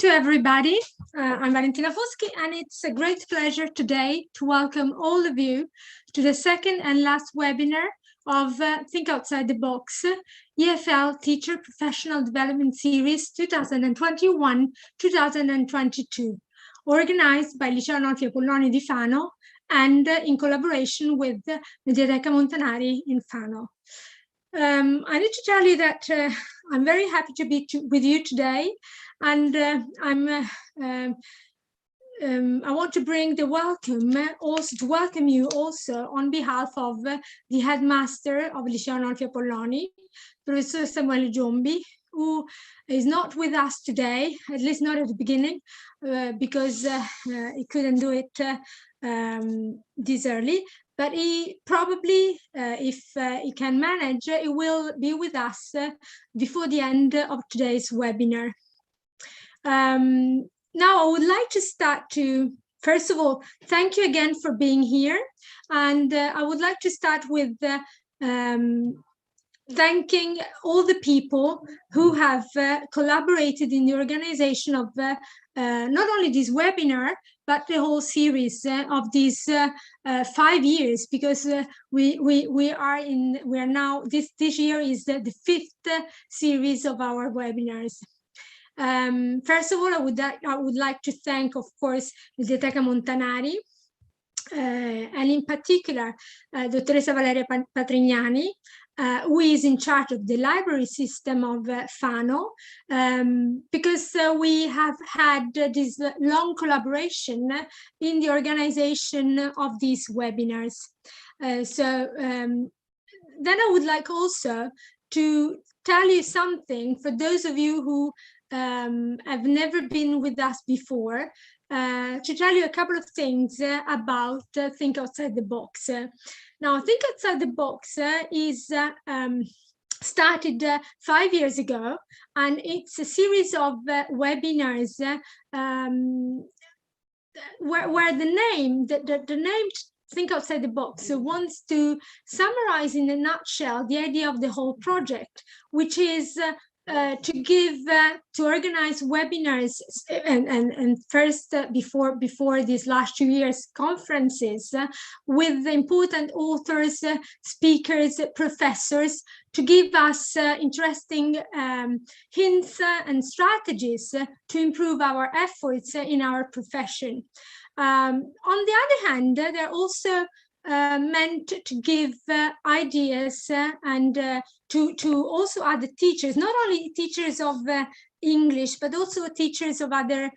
to everybody. I'm Valentina Foschi, and it's a great pleasure today to welcome all of you to the second and last webinar of Think Outside the Box, EFL Teacher Professional Development Series 2021-2022, organized by Liceo Nolfi Apolloni di Fano and in collaboration with Mediateca Montanari in Fano. I need to tell you that I'm very happy to be with you today, and I want to bring the welcome also to welcome you also on behalf of the headmaster of Liceo Nolfi Apolloni, Professor Samuele Giombi, who is not with us today, at least not at the beginning, because he couldn't do it this early. But he probably, if he can manage, he will be with us before the end of today's webinar. Now, I would like to start to, first of all, thank you again for being here. And I would like to start with thanking all the people who have collaborated in the organization of not only this webinar, but the whole series of these 5 years, because we are now this year is the 5th series of our webinars. First of all, I would like to thank, of course, Mediateca Montanari, and in particular, Dottoressa Valeria Patrignani, who is in charge of the library system of Fano, because we have had this long collaboration in the organization of these webinars. Then I would like also to tell you something for those of you who have never been with us before, to tell you a couple of things about Think Outside the Box. Now, Think Outside the Box is started 5 years ago, and it's a series of webinars where the name Think Outside the Box wants to summarize in a nutshell the idea of the whole project, which is to organize webinars and first before these last 2 years conferences with important authors, speakers, professors, to give us interesting hints and strategies to improve our efforts in our profession. On the other hand, they're also meant to give ideas and to also other teachers, not only teachers of English, but also teachers of other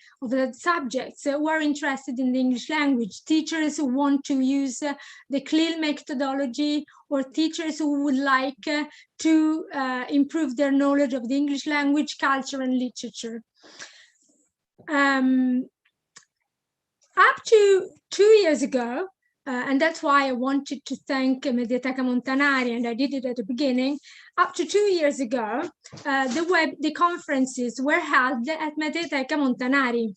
subjects who are interested in the English language, teachers who want to use the CLIL methodology, or teachers who would like to improve their knowledge of the English language, culture, and literature. Up to 2 years ago, and that's why I wanted to thank Mediateca Montanari, and I did it at the beginning. Up to 2 years ago, the conferences were held at Mediateca Montanari,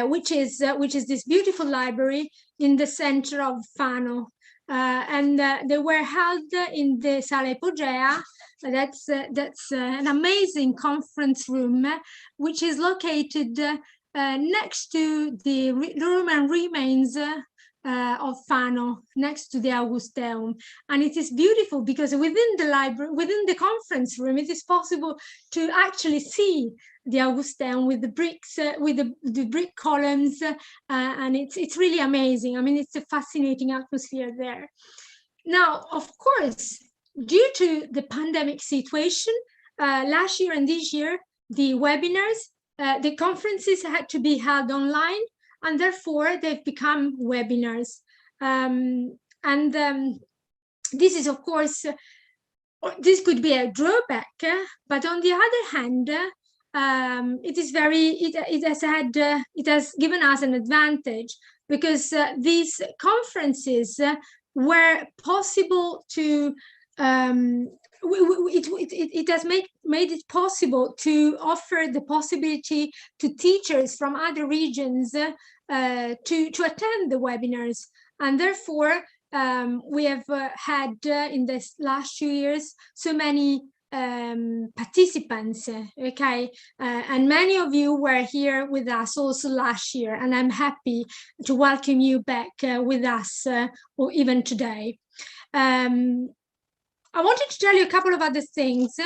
which is this beautiful library in the center of Fano, and they were held in the Sala Ipogea. That's an amazing conference room, which is located next to the Roman remains of Fano, next to the Augusteum. And it is beautiful because within the library, within the conference room, it is possible to actually see the Augusteum with the bricks, with the brick columns, and it's really amazing. I mean, it's a fascinating atmosphere there. Now, of course, due to the pandemic situation, last year and this year, the webinars, the conferences had to be held online, and therefore they've become webinars. This is, of course, this could be a drawback, but on the other hand, it has given us an advantage, because these conferences were possible to it has made it possible to offer the possibility to teachers from other regions to attend the webinars. And therefore, we have had in this last 2 years so many participants, okay? And many of you were here with us also last year, and I'm happy to welcome you back with us, or even today. I wanted to tell you a couple of other things.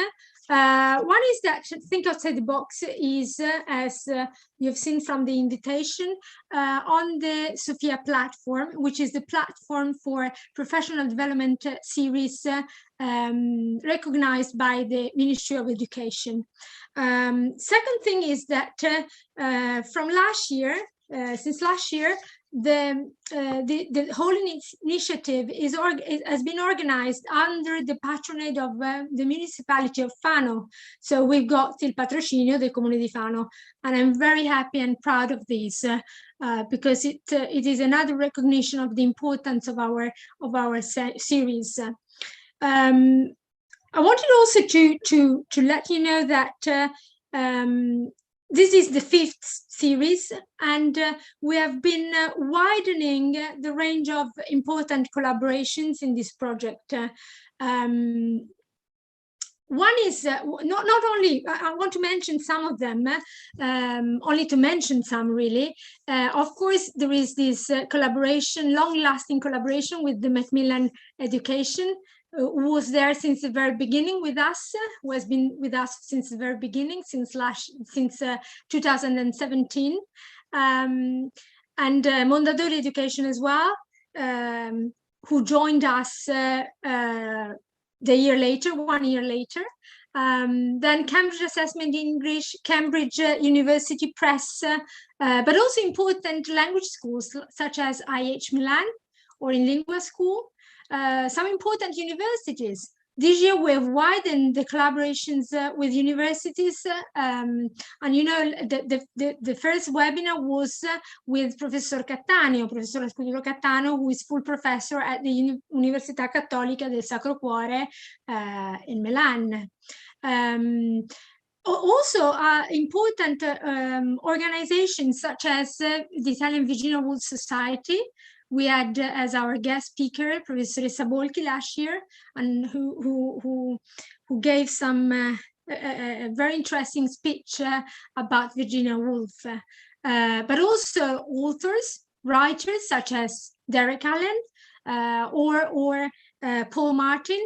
One is that Think Outside the Box is, as you've seen from the invitation, on the Sophia platform, which is the platform for professional development series recognized by the Ministry of Education. Second thing is that from last year, since last year, the whole initiative has been organized under the patronage of the municipality of Fano. So we've got il patrocinio del Comune di Fano, and I'm very happy and proud of this because it is another recognition of the importance of our series. I wanted also to let you know that this is the 5th series, and we have been widening the range of important collaborations in this project. One is not only, I want to mention some of them, only to mention some really. Of course, there is this collaboration, long-lasting collaboration with the Macmillan Education, who was there since the very beginning with us, who has been with us since the very beginning, since 2017, and Mondadori Education as well, who joined us the year later, 1 year later. Then Cambridge Assessment English, Cambridge University Press, but also important language schools such as IH Milan or In Lingua School. Some important universities. This year we have widened the collaborations with universities, and you know the first webinar was with Professor Scudero Cattaneo, who is full professor at the Università Cattolica del Sacro Cuore in Milan. Also important organizations such as the Italian Virginia Woolf Society. We had as our guest speaker Professor Sabolchi last year, and who gave some a very interesting speech about Virginia Woolf, but also authors, writers such as Derek Allen or Paul Martin,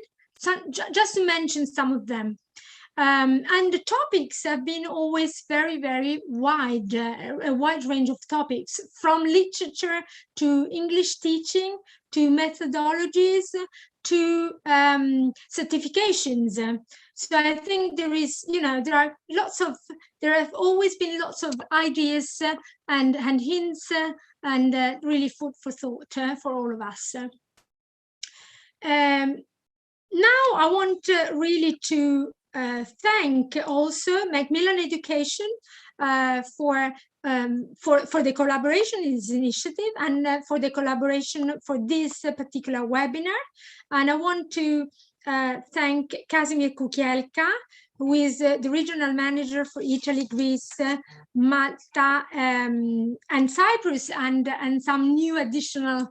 just to mention some of them. And the topics have been always very, very wide, a wide range of topics, from literature to English teaching, to methodologies, to certifications. So I think there is, you know, there have always been lots of ideas and hints and really food for thought for all of us. Now I want really to thank also Macmillan Education for the collaboration in this initiative and for the collaboration for this particular webinar. And I want to thank Casimir Kukielka, who is the regional manager for Italy, Greece, Malta, and Cyprus, and some new additional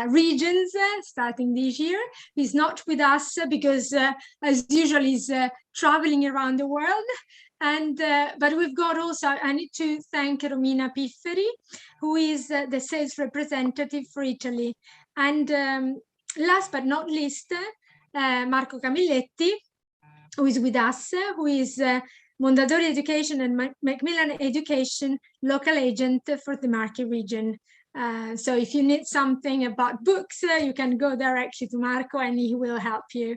regions starting this year. He's not with us because, as usual, he's traveling around the world. And but we've got also, I need to thank Romina Pifferi, who is the sales representative for Italy. And last but not least, Marco Camilletti, who is with us, who is Mondadori Education and Macmillan Education local agent for the Marche region. So if you need something about books, you can go directly to Marco and he will help you.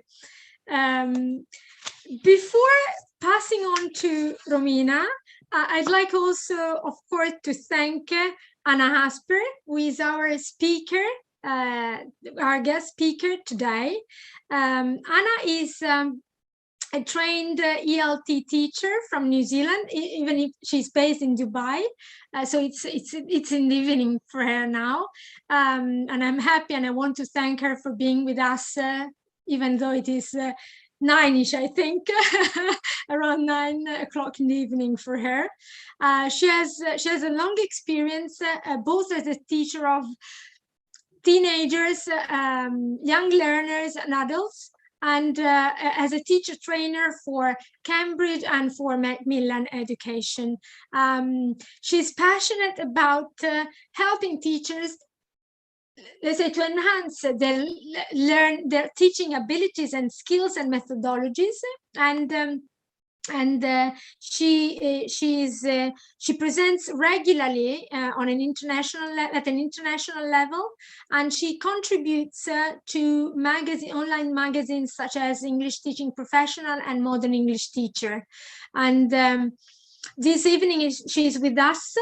Before passing on to Romina, I'd like also, of course, to thank Anna Hasper, who is our speaker, our guest speaker today. Anna is a trained ELT teacher from New Zealand, even if she's based in Dubai. So it's in the evening for her now. And I'm happy and I want to thank her for being with us, even though it is 9-ish, I think, around 9 o'clock in the evening for her. She has a long experience, both as a teacher of teenagers, young learners and adults, and as a teacher trainer for Cambridge and for Macmillan Education. She's passionate about helping teachers, let's say, to enhance their teaching abilities and skills and methodologies, and she presents regularly on an at an international level, and she contributes to online magazines such as English Teaching Professional and Modern English Teacher. And this evening she's with us,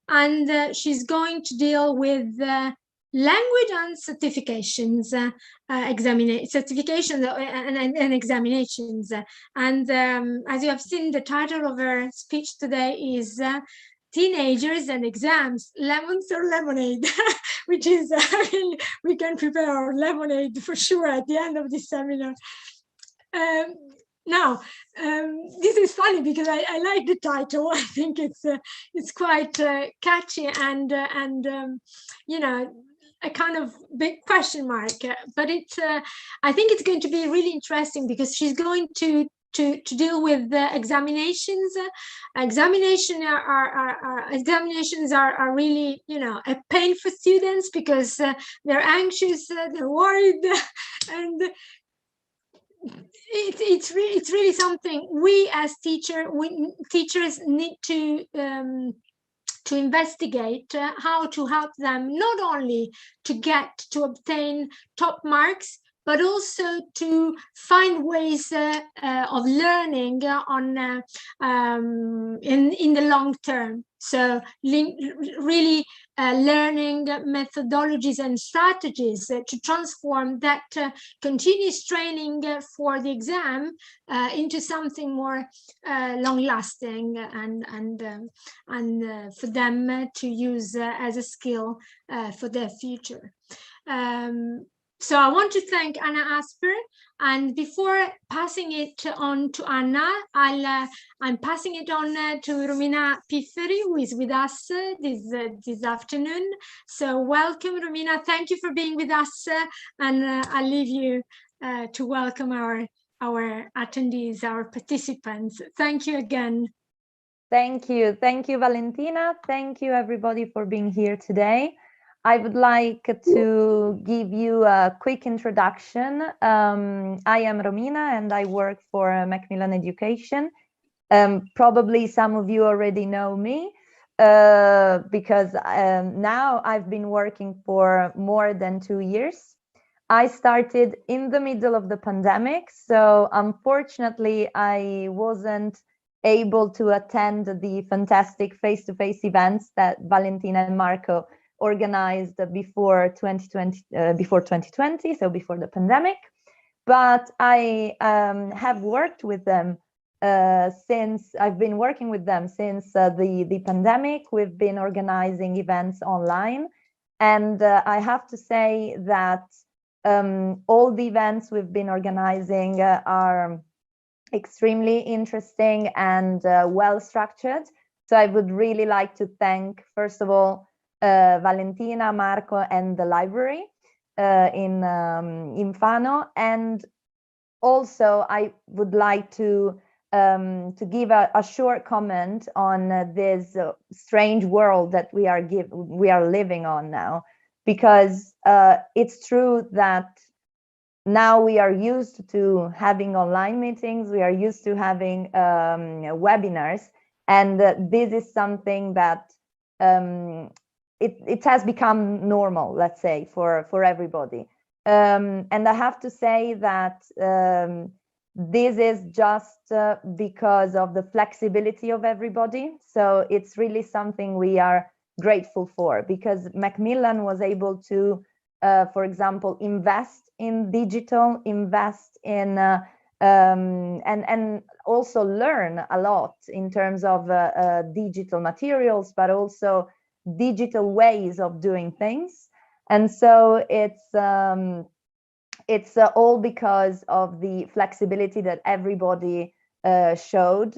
and she's going to deal with language and certifications, certifications and examinations. And as you have seen, the title of her speech today is Teenagers and Exams, Lemons or Lemonade, which is, we can prepare our lemonade for sure at the end of this seminar. Now, this is funny because I like the title. I think it's quite catchy and you know, a kind of big question mark, but I think it's going to be really interesting because she's going to deal with the examinations. Examinations are really, you know, a pain for students because they're anxious, they're worried, and it's really something we as teachers need to investigate how to help them, not only to obtain top marks, but also to find ways of learning in the long term. So really learning methodologies and strategies to transform that continuous training for the exam into something more long-lasting and for them to use as a skill for their future. So I want to thank Anna Hasper, and before passing it on to Anna, I'm passing it on to Romina Pifferi, who is with us this afternoon. So welcome, Romina. Thank you for being with us, and I'll leave you to welcome our attendees, our participants. Thank you again. Thank you, Valentina. Thank you, everybody, for being here today. I would like to give you a quick introduction. I am Romina and I work for Macmillan Education. Probably some of you already know me because now I've been working for more than 2 years. I started in the middle of the pandemic, so unfortunately I wasn't able to attend the fantastic face-to-face events that Valentina and Marco organized before 2020, so before the pandemic. But I have worked with them since I've been working with them since the pandemic. We've been organizing events online, and I have to say that all the events we've been organizing are extremely interesting and well structured. So I would really like to thank, first of all, Valentina, Marco, and the library in Fano, and also I would like to give a short comment on this strange world that we are living on now, because it's true that now we are used to having online meetings, we are used to having webinars, and this is something that it has become normal, let's say, for everybody. And I have to say that this is just because of the flexibility of everybody. So it's really something we are grateful for, because Macmillan was able to, for example, invest in digital, invest in and also learn a lot in terms of digital materials, but also digital ways of doing things. And so it's all because of the flexibility that everybody showed.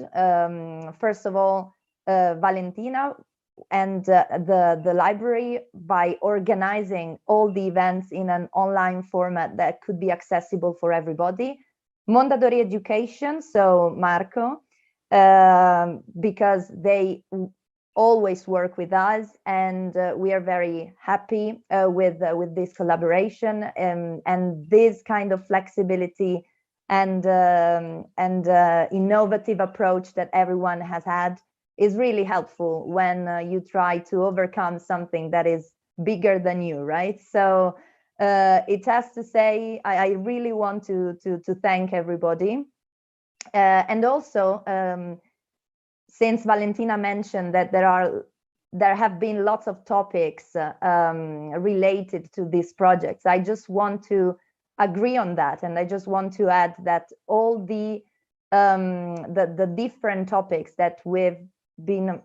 First of all, Valentina and the library, by organizing all the events in an online format that could be accessible for everybody. Mondadori Education, so Marco, because they always work with us, and we are very happy with this collaboration, and this kind of flexibility and innovative approach that everyone has had is really helpful when you try to overcome something that is bigger than you, right? So it has to say, I really want to thank everybody, and also since Valentina mentioned that there have been lots of topics related to these projects, I just want to agree on that, and I just want to add that all the different topics that we've been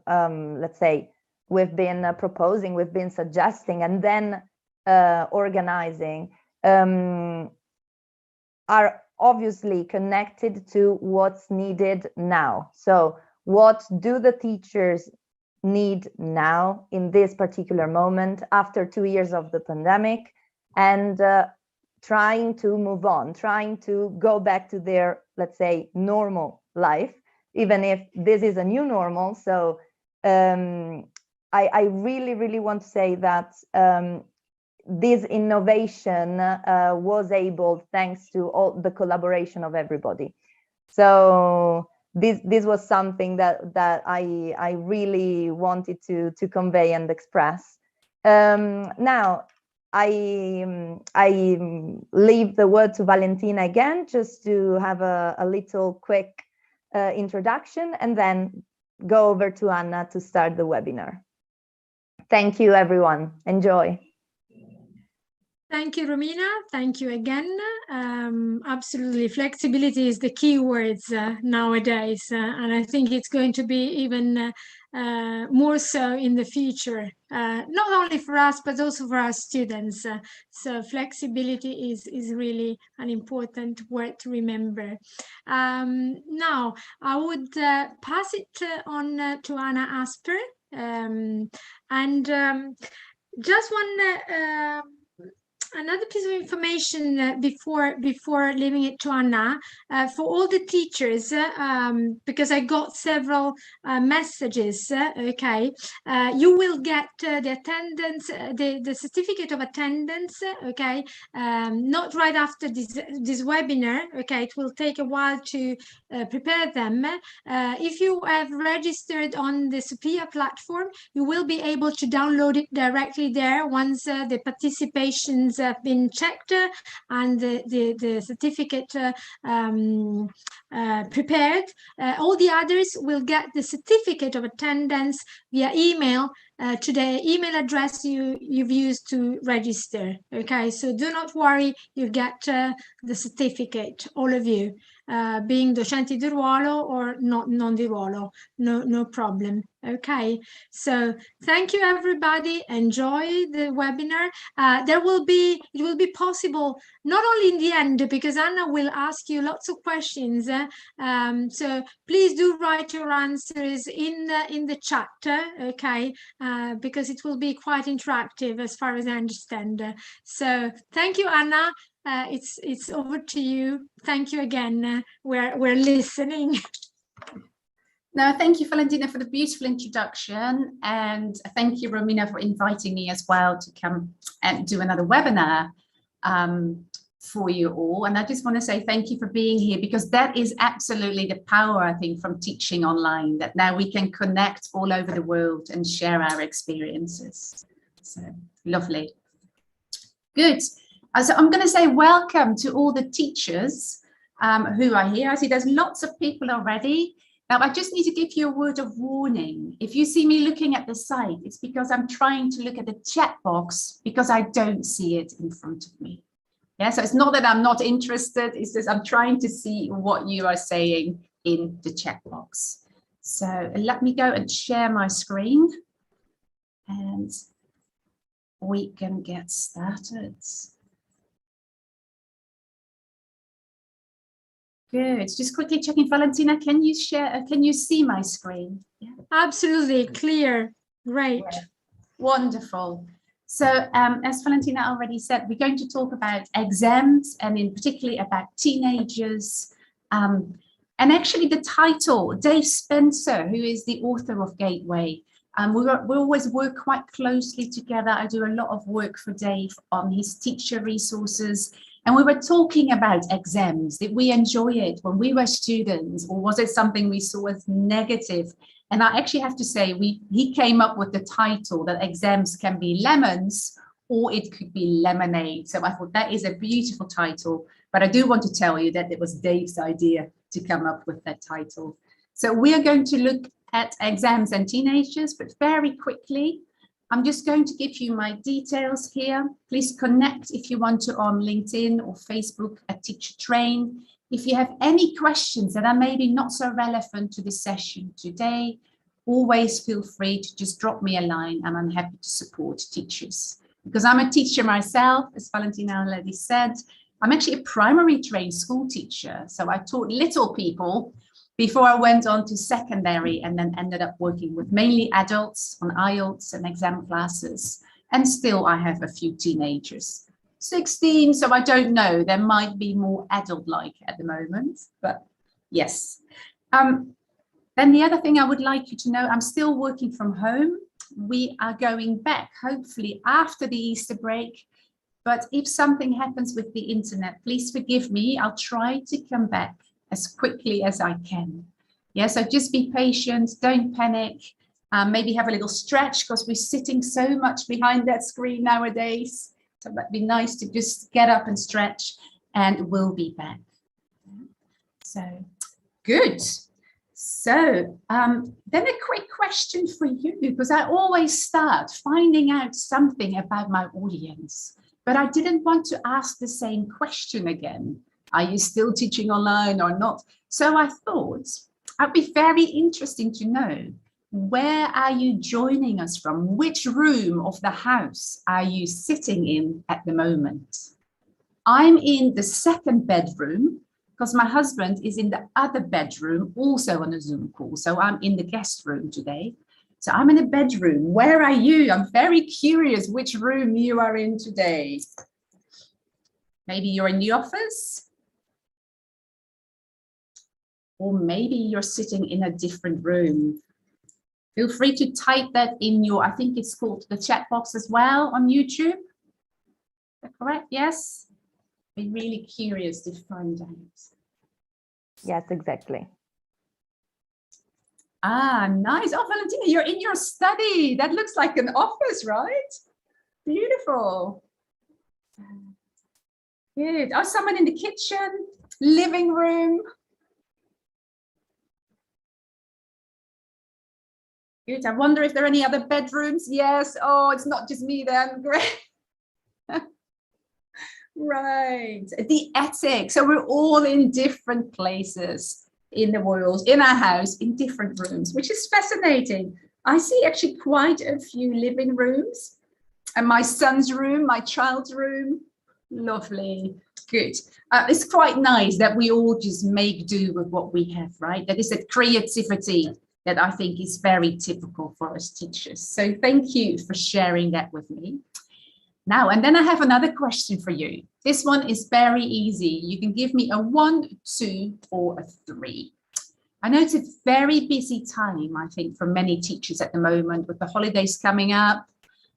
let's say we've been proposing, we've been suggesting, and then organizing are obviously connected to what's needed now. So what do the teachers need now in this particular moment after 2 years of the pandemic, and trying to move on, trying to go back to their, let's say, normal life, even if this is a new normal. So I really want to say that this innovation was able thanks to all the collaboration of everybody. So this was something that I really wanted to convey and express. Now I leave the word to Valentina again, just to have a little quick introduction, and then go over to Anna to start the webinar. Thank you, everyone. Enjoy. Thank you, Romina. Thank you again. Absolutely, flexibility is the key words nowadays, and I think it's going to be even more so in the future, not only for us, but also for our students. So flexibility is really an important word to remember. Now, I would pass it on to Anna Hasper, and just one another piece of information before leaving it to Anna, for all the teachers, because I got several messages. Okay, you will get the attendance, the certificate of attendance. Okay, not right after this webinar. Okay, it will take a while to prepare them. If you have registered on the Sophia platform, you will be able to download it directly there once the participations have been checked and the certificate prepared. All the others will get the certificate of attendance via email to the email address you've used to register. Okay, so do not worry, you get the certificate, all of you, being docenti di ruolo or non di ruolo, no problem. Okay, so thank you, everybody. Enjoy the webinar. It will be possible not only in the end, because Anna will ask you lots of questions. So please do write your answers in the chat. Okay, because it will be quite interactive as far as I understand. So thank you, Anna. It's over to you. Thank you again. We're listening. No, thank you, Valentina, for the beautiful introduction, and thank you, Romina, for inviting me as well to come and do another webinar for you all. And I just want to say thank you for being here, because that is absolutely the power, I think, from teaching online, that now we can connect all over the world and share our experiences. So lovely. Good. So I'm going to say welcome to all the teachers who are here. I see there's lots of people already. Now, I just need to give you a word of warning. If you see me looking at the site, it's because I'm trying to look at the chat box, because I don't see it in front of me. Yeah, so it's not that I'm not interested, it's just I'm trying to see what you are saying in the chat box. So let me go and share my screen, and we can get started. Good. Just quickly checking, Valentina, can you share? Can you see my screen? Yeah. Absolutely clear. Great. Yeah. Wonderful. So as Valentina already said, we're going to talk about exams, and in particular about teenagers, And actually the title, Dave Spencer, who is the author of Gateway, we always work quite closely together. I do a lot of work for Dave on his teacher resources. And we were talking about exams. Did we enjoy it when we were students, or was it something we saw as negative? And I actually have to say, he came up with the title that exams can be lemons or it could be lemonade. So I thought that is a beautiful title. But I do want to tell you that it was Dave's idea to come up with that title. So we are going to look at exams and teenagers, but very quickly. I'm just going to give you my details here. Please connect if you want to on LinkedIn or Facebook at Teacher Train. If you have any questions that are maybe not so relevant to the session today, always feel free to just drop me a line, and I'm happy to support teachers. Because I'm a teacher myself, as Valentina already said. I'm actually a primary trained school teacher. So I taught little people before I went on to secondary, and then ended up working with mainly adults on IELTS and exam classes. And still I have a few teenagers, 16, so I don't know, there might be more adult-like at the moment, but yes. Then the other thing I would like you to know, I'm still working from home. We are going back, hopefully after the Easter break. But if something happens with the internet, please forgive me. I'll try to come back as quickly as I can. Yeah, so just be patient, don't panic. Maybe have a little stretch, because we're sitting so much behind that screen nowadays. So that'd be nice to just get up and stretch, and we'll be back. So good. So then a quick question for you, because I always start finding out something about my audience, but I didn't want to ask the same question again. Are you still teaching online or not? So I thought it'd be very interesting to know, where are you joining us from? Which room of the house are you sitting in at the moment? I'm in the second bedroom, because my husband is in the other bedroom, also on a Zoom call. So I'm in the guest room today. So I'm in a bedroom. Where are you? I'm very curious which room you are in today. Maybe you're in the office. Or maybe you're sitting in a different room. Feel free to type that in your, I think it's called the chat box as well on YouTube. Is that correct? Yes? Be really curious to find out. Yes, exactly. Ah, nice. Oh, Valentina, you're in your study. That looks like an office, right? Beautiful. Good. Oh, someone in the kitchen, living room. Good. I wonder if there are any other bedrooms. Yes. Oh, it's not just me then. Great. Right. The attic. So we're all in different places in the world, in our house, in different rooms, which is fascinating. I see actually quite a few living rooms, and my son's room, my child's room. Lovely. Good. It's quite nice that we all just make do with what we have, right? That is a creativity that I think is very typical for us teachers. So thank you for sharing that with me. Now, and then I have another question for you. This one is very easy. You can give me a 1, 2, or a 3. I know it's a very busy time, I think, for many teachers at the moment with the holidays coming up.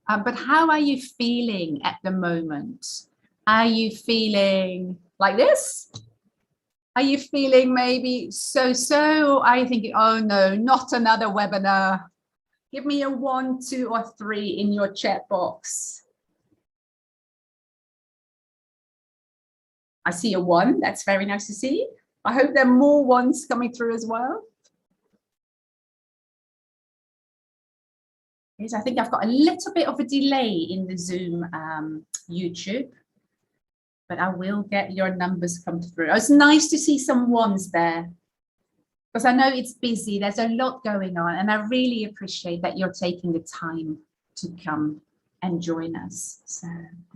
But how are you feeling at the moment? Are you feeling like this? Are you feeling maybe so? Are you thinking, oh no, not another webinar? Give me a 1, 2, or 3 in your chat box. I see a 1. That's very nice to see. I hope there are more 1s coming through as well. Yes, I think I've got a little bit of a delay in the Zoom YouTube, but I will get your numbers come through. It's nice to see some 1s there, because I know it's busy. There's a lot going on, and I really appreciate that you're taking the time to come and join us. So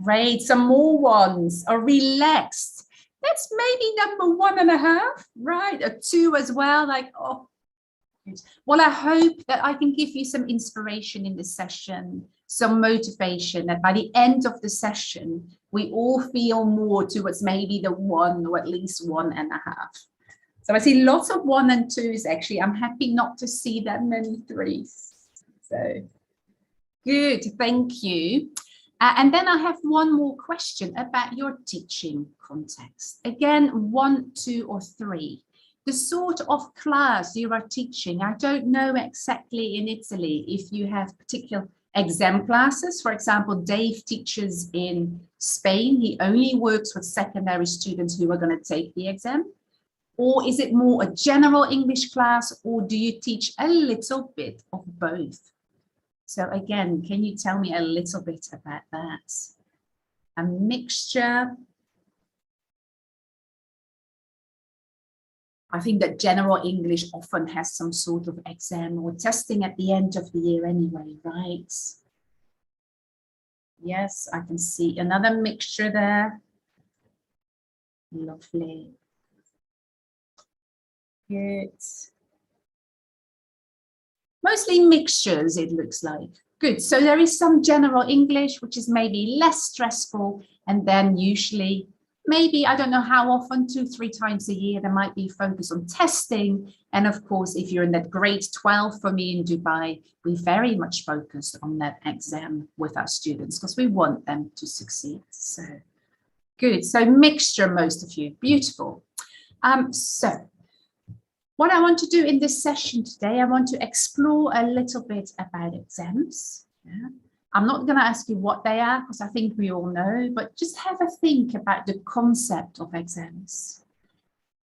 great, some more 1s. Are relaxed. That's maybe number 1.5, right? A 2 as well. Like, oh, well, I hope that I can give you some inspiration in this session, some motivation, that by the end of the session, we all feel more towards maybe the 1 or at least 1.5. So I see lots of 1 and 2s actually. I'm happy not to see that many 3s. So good, thank you. And then I have one more question about your teaching context. Again, 1, 2, or 3. The sort of class you are teaching. I don't know exactly in Italy if you have particular exam classes. For example, Dave teaches in Spain. He only works with secondary students who are going to take the exam. Or is it more a general English class, or do you teach a little bit of both? So again, can you tell me a little bit about that? A mixture. I think that general English often has some sort of exam or testing at the end of the year anyway, right? Yes, I can see another mixture there. Lovely. Good. Mostly mixtures, it looks like. Good. So there is some general English, which is maybe less stressful. And then usually, maybe, I don't know how often, 2, 3 times a year, there might be focus on testing. And of course, if you're in that grade 12, for me in Dubai, we very much focus on that exam with our students because we want them to succeed. So good. So mixture, most of you. Beautiful. So what I want to do in this session today, I want to explore a little bit about exams. Yeah. I'm not going to ask you what they are because I think we all know, but just have a think about the concept of exams.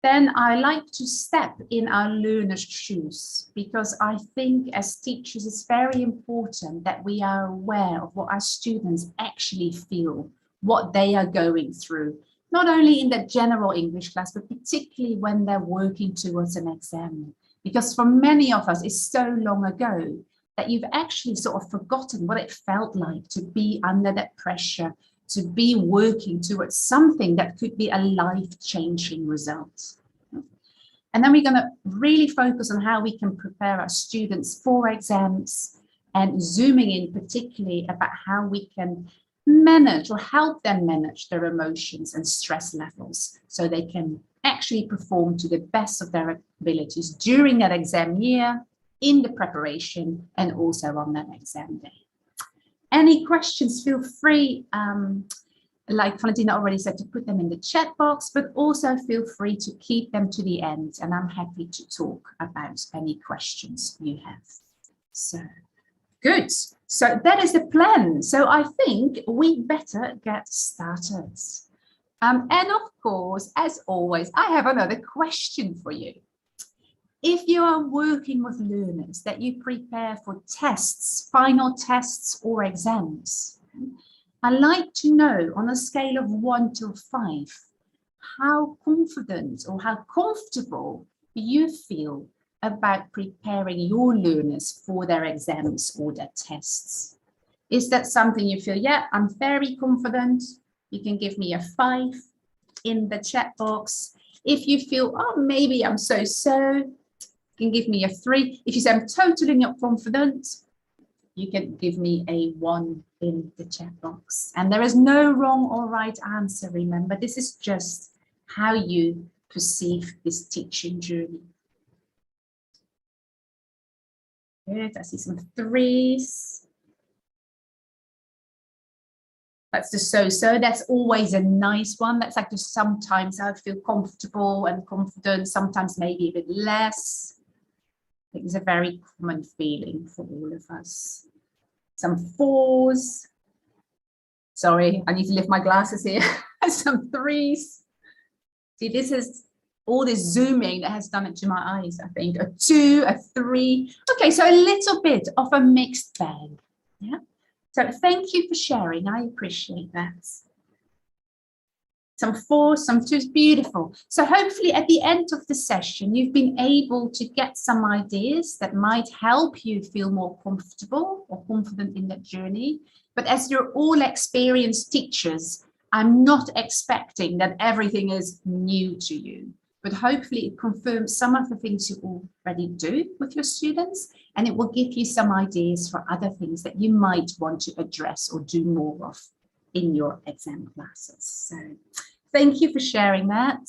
Then I like to step in our learners' shoes because I think as teachers it's very important that we are aware of what our students actually feel, what they are going through. Not only in the general English class, but particularly when they're working towards an exam. Because for many of us, it's so long ago that you've actually sort of forgotten what it felt like to be under that pressure, to be working towards something that could be a life-changing result. And then we're going to really focus on how we can prepare our students for exams and zooming in particularly about how we can manage or help them manage their emotions and stress levels so they can actually perform to the best of their abilities during that exam year, in the preparation, and also on that exam day. Any questions, feel free, like Valentina already said, to put them in the chat box, but also feel free to keep them to the end, and I'm happy to talk about any questions you have. So good. So that is the plan. So I think we better get started. And of course, as always, I have another question for you. If you are working with learners that you prepare for tests, final tests or exams, I'd like to know on a scale of 1 to 5, how confident or how comfortable you feel about preparing your learners for their exams or their tests. Is that something you feel, yeah, I'm very confident? You can give me a 5 in the chat box. If you feel, oh, maybe I'm so-so, you can give me a 3. If you say I'm totally not confident, you can give me a 1 in the chat box. And there is no wrong or right answer, remember. This is just how you perceive this teaching journey. Good, I see some 3s. That's the so-so. That's always a nice one. That's like just sometimes I feel comfortable and confident, sometimes maybe a bit less. I think it's a very common feeling for all of us. Some 4s. Sorry, I need to lift my glasses here. Some 3s. See, this is all this zooming that has done it to my eyes, I think. A 2, a 3. Okay, so a little bit of a mixed bag. Yeah. So thank you for sharing. I appreciate that. Some 4s, some 2s, beautiful. So hopefully at the end of the session, you've been able to get some ideas that might help you feel more comfortable or confident in that journey. But as you're all experienced teachers, I'm not expecting that everything is new to you. But hopefully it confirms some of the things you already do with your students, and it will give you some ideas for other things that you might want to address or do more of in your exam classes. So thank you for sharing that.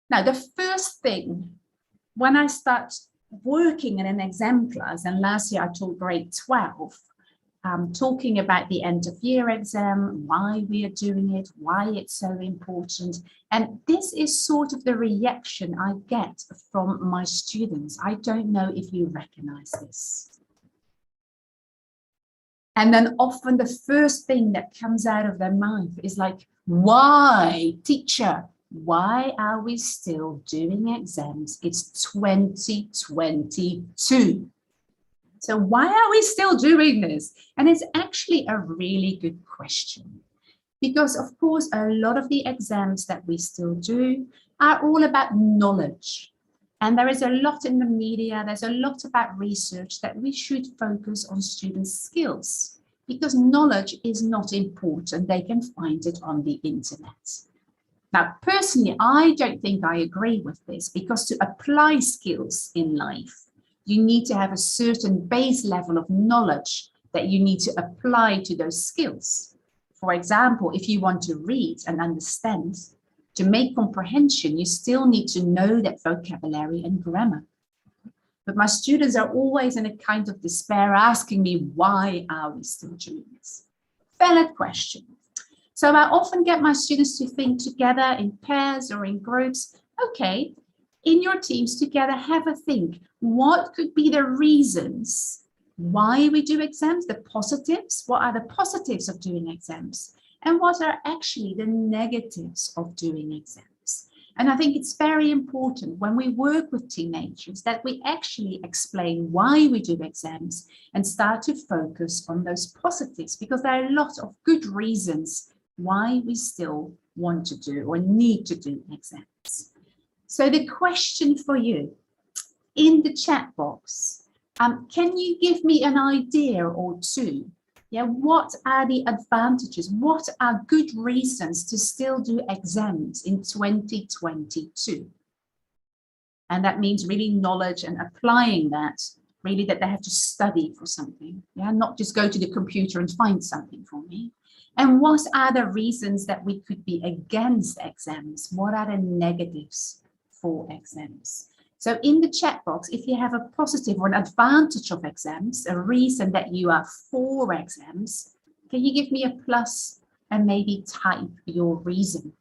Now, the first thing, when I start working in an exam class, and last year I taught grade 12, talking about the end of year exam, why we are doing it, why it's so important. And this is sort of the reaction I get from my students. I don't know if you recognize this. And then often the first thing that comes out of their mouth is like, why, teacher? Why are we still doing exams? It's 2022. So why are we still doing this? And it's actually a really good question. Because of course, a lot of the exams that we still do are all about knowledge. And there is a lot in the media, there's a lot about research that we should focus on students' skills. Because knowledge is not important, they can find it on the internet. Now, personally, I don't think I agree with this, because to apply skills in life, you need to have a certain base level of knowledge that you need to apply to those skills. For example, if you want to read and understand, to make comprehension, you still need to know that vocabulary and grammar. But my students are always in a kind of despair, asking me, why are we still doing this? Valid question. So I often get my students to think together in pairs or in groups. Okay, in your teams together, have a think. What could be the reasons why we do exams? The positives. What are the positives of doing exams? And what are actually the negatives of doing exams? And I think it's very important when we work with teenagers that we actually explain why we do exams and start to focus on those positives, because there are a lot of good reasons why we still want to do or need to do exams. So the question for you in the chat box, can you give me an idea or two? Yeah, what are the advantages? What are good reasons to still do exams in 2022? And that means really knowledge and applying that, really that they have to study for something. Yeah, not just go to the computer and find something for me. And what are the reasons that we could be against exams? What are the negatives for exams? So in the chat box, if you have a positive or an advantage of exams, a reason that you are for exams, can you give me a plus and maybe type your reason?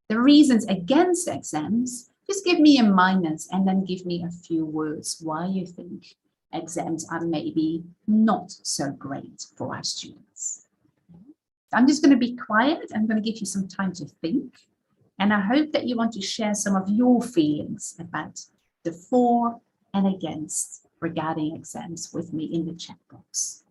The reasons against exams, just give me a minus and then give me a few words why you think exams are maybe not so great for our students. I'm just going to be quiet. I'm going to give you some time to think. And I hope that you want to share some of your feelings about the for and against regarding exams with me in the chat box.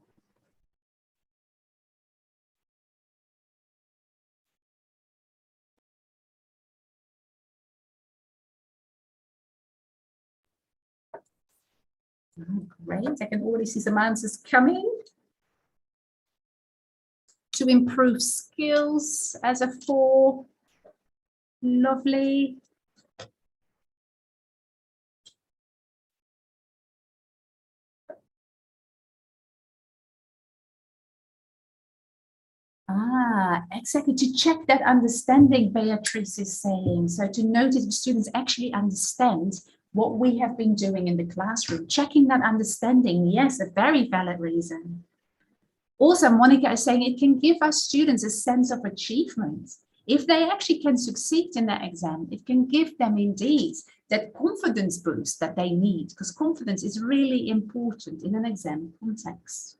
Oh, great, I can already see some answers coming. To improve skills as a for. Lovely. Exactly, to check that understanding, Beatrice is saying. So to notice if students actually understand what we have been doing in the classroom, checking that understanding, yes, a very valid reason. Also, Monica is saying it can give our students a sense of achievement. If they actually can succeed in their exam, it can give them indeed that confidence boost that they need, because confidence is really important in an exam context.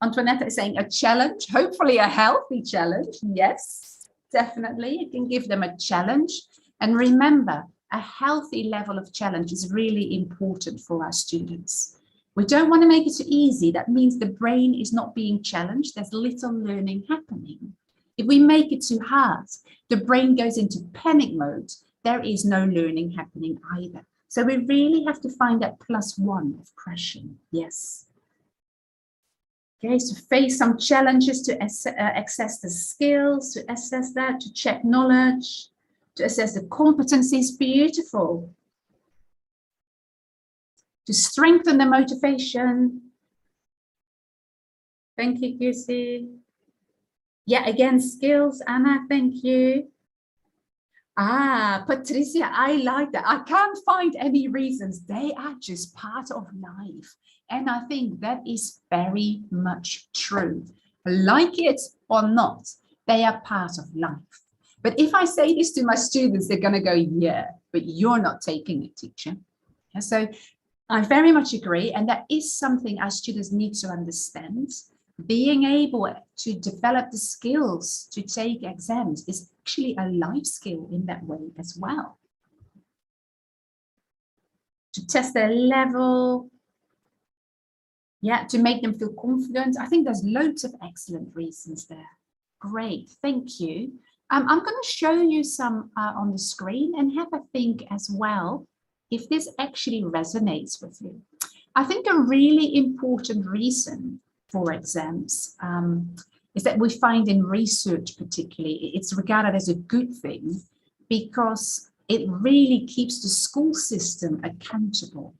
Antoinette is saying a challenge, hopefully a healthy challenge. Yes, definitely. It can give them a challenge. And remember, a healthy level of challenge is really important for our students. We don't want to make it too easy. That means the brain is not being challenged. There's little learning happening. If we make it too hard, the brain goes into panic mode. There is no learning happening either. So we really have to find that +1 of pressure. Yes. Okay, so face some challenges to access the skills, to assess that, to check knowledge, to assess the competencies. Beautiful. To strengthen the motivation. Thank you, Gusi. Yeah, again, skills, Anna, thank you. Patricia, I like that. I can't find any reasons. They are just part of life. And I think that is very much true. Like it or not, they are part of life. But if I say this to my students, they're going to go, yeah, but you're not taking it, teacher. And so I very much agree. And that is something our students need to understand. Being able to develop the skills to take exams is actually a life skill in that way as well. To test their level, to make them feel confident. I think there's loads of excellent reasons there. Great, thank you. I'm going to show you some on the screen and have a think as well if this actually resonates with you. I think a really important reason for exams is that we find in research particularly, it's regarded as a good thing because it really keeps the school system accountable.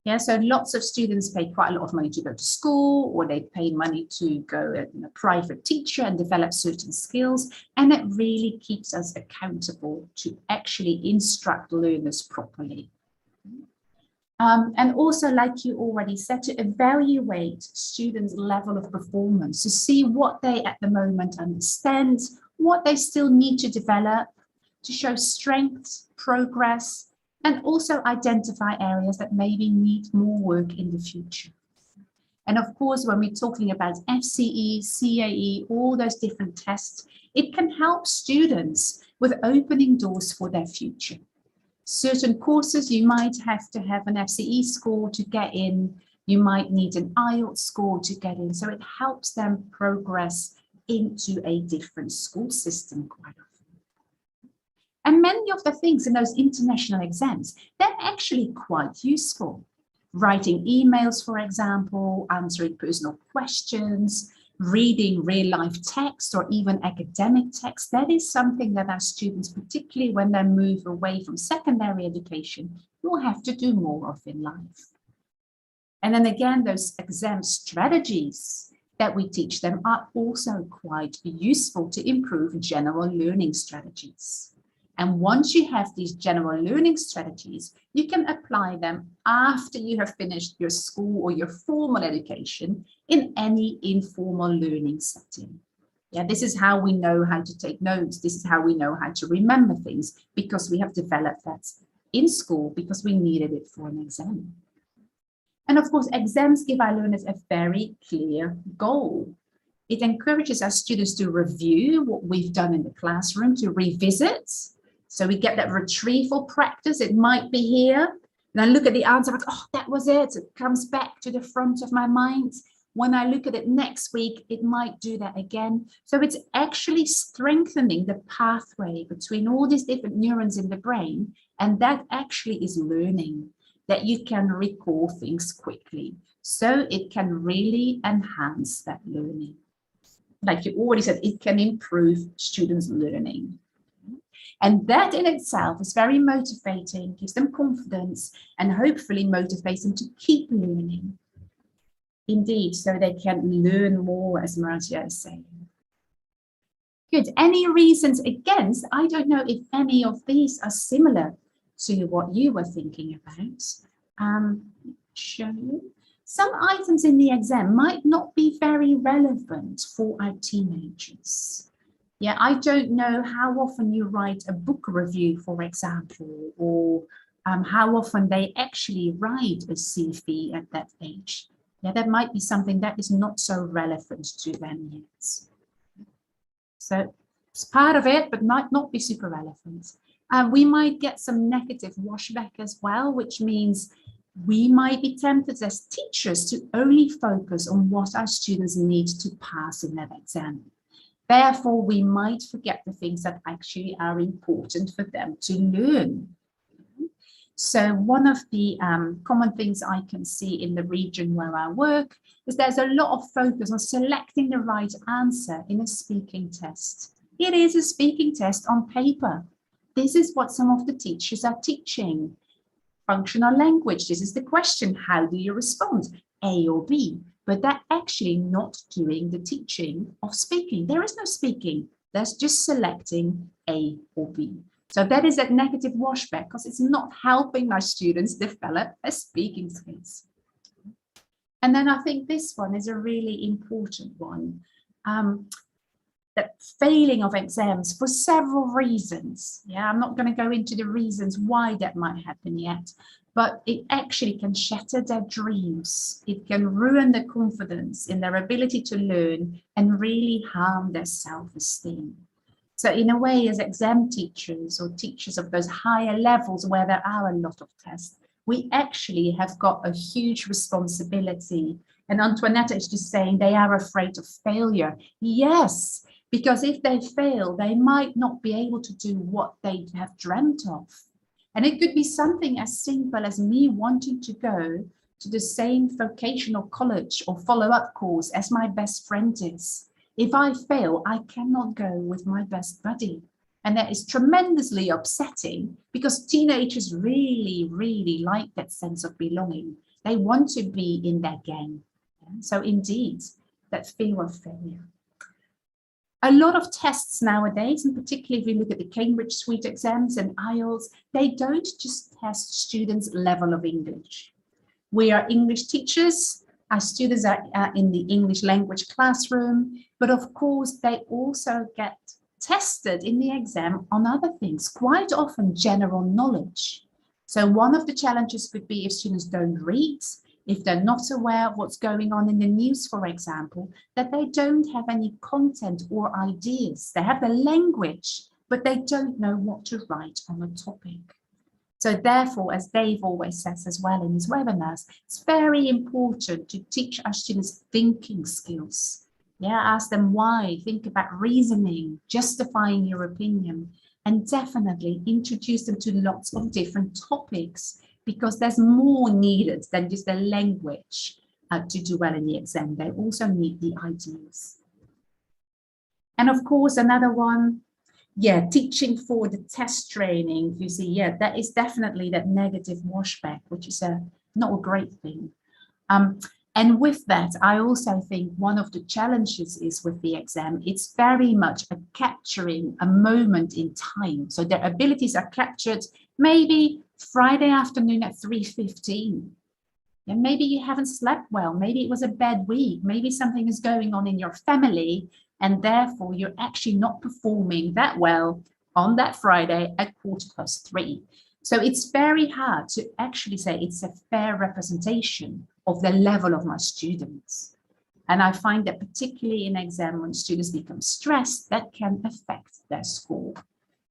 Yeah, so lots of students pay quite a lot of money to go to school, or they pay money to go at a private teacher and develop certain skills. And it really keeps us accountable to actually instruct learners properly. And also, like you already said, to evaluate students' level of performance, to see what they at the moment understand, what they still need to develop, to show strengths, progress, and also identify areas that maybe need more work in the future. And of course, when we're talking about FCE, CAE, all those different tests, it can help students with opening doors for their future. Certain courses, you might have to have an FCE score to get in. You might need an IELTS score to get in. So it helps them progress into a different school system quite often. And many of the things in those international exams, they're actually quite useful. Writing emails, for example, answering personal questions, reading real-life text or even academic text. That is something that our students, particularly when they move away from secondary education, will have to do more of in life. And then again, those exam strategies that we teach them are also quite useful to improve general learning strategies. And once you have these general learning strategies, you can apply them after you have finished your school or your formal education in any informal learning setting. Yeah, this is how we know how to take notes. This is how we know how to remember things, because we have developed that in school because we needed it for an exam. And of course, exams give our learners a very clear goal. It encourages our students to review what we've done in the classroom, to revisit. So we get that retrieval practice. It might be here. And I look at the answer, like, oh, that was it. It comes back to the front of my mind. When I look at it next week, it might do that again. So it's actually strengthening the pathway between all these different neurons in the brain. And that actually is learning, that you can recall things quickly. So it can really enhance that learning. Like you already said, it can improve students' learning. And that in itself is very motivating, gives them confidence, and hopefully motivates them to keep learning. Indeed, so they can learn more, as Maria is saying. Good. Any reasons against? I don't know if any of these are similar to what you were thinking about. Show you. Some items in the exam might not be very relevant for our teenagers. Yeah, I don't know how often you write a book review, for example, or how often they actually write a CV at that age. Yeah, that might be something that is not so relevant to them yet. So it's part of it, but might not be super relevant. We might get some negative washback as well, which means we might be tempted as teachers to only focus on what our students need to pass in that exam. Therefore, we might forget the things that actually are important for them to learn. So one of the common things I can see in the region where I work is there's a lot of focus on selecting the right answer in a speaking test. It is a speaking test on paper. This is what some of the teachers are teaching. Functional language, this is the question, how do you respond? A or B? But they're actually not doing the teaching of speaking. There is no speaking, there's just selecting A or B. So that is that negative washback, because it's not helping my students develop their speaking skills. And then I think this one is a really important one. That failing of exams for several reasons. Yeah, I'm not going to go into the reasons why that might happen yet, but it actually can shatter their dreams. It can ruin their confidence in their ability to learn and really harm their self-esteem. So in a way, as exam teachers or teachers of those higher levels where there are a lot of tests, we actually have got a huge responsibility. And Antoinette is just saying they are afraid of failure. Yes, because if they fail, they might not be able to do what they have dreamt of. And it could be something as simple as me wanting to go to the same vocational college or follow-up course as my best friend is. If I fail, I cannot go with my best buddy. And that is tremendously upsetting because teenagers really, really like that sense of belonging. They want to be in their gang. So indeed, that fear of failure. A lot of tests nowadays, and particularly if we look at the Cambridge Suite exams and IELTS, they don't just test students' level of English. We are English teachers, our students are in the English language classroom, but of course they also get tested in the exam on other things, quite often general knowledge. So one of the challenges could be if students don't read, if they're not aware of what's going on in the news, for example, that they don't have any content or ideas. They have the language, but they don't know what to write on a topic. So therefore, as Dave always says as well in his webinars, it's very important to teach our students thinking skills. Yeah, ask them why, think about reasoning, justifying your opinion, and definitely introduce them to lots of different topics, because there's more needed than just the language to do well in the exam. They also need the ideas. And of course, another one, yeah, teaching for the test training. You see, yeah, that is definitely that negative washback, which is not a great thing. And with that, I also think one of the challenges is with the exam, it's very much a capturing a moment in time. So their abilities are captured maybe Friday afternoon at 3:15. And maybe you haven't slept well. Maybe it was a bad week. Maybe something is going on in your family, and therefore you're actually not performing that well on that Friday at 3:15. So it's very hard to actually say it's a fair representation of the level of my students. And I find that particularly in exam, when students become stressed, that can affect their score.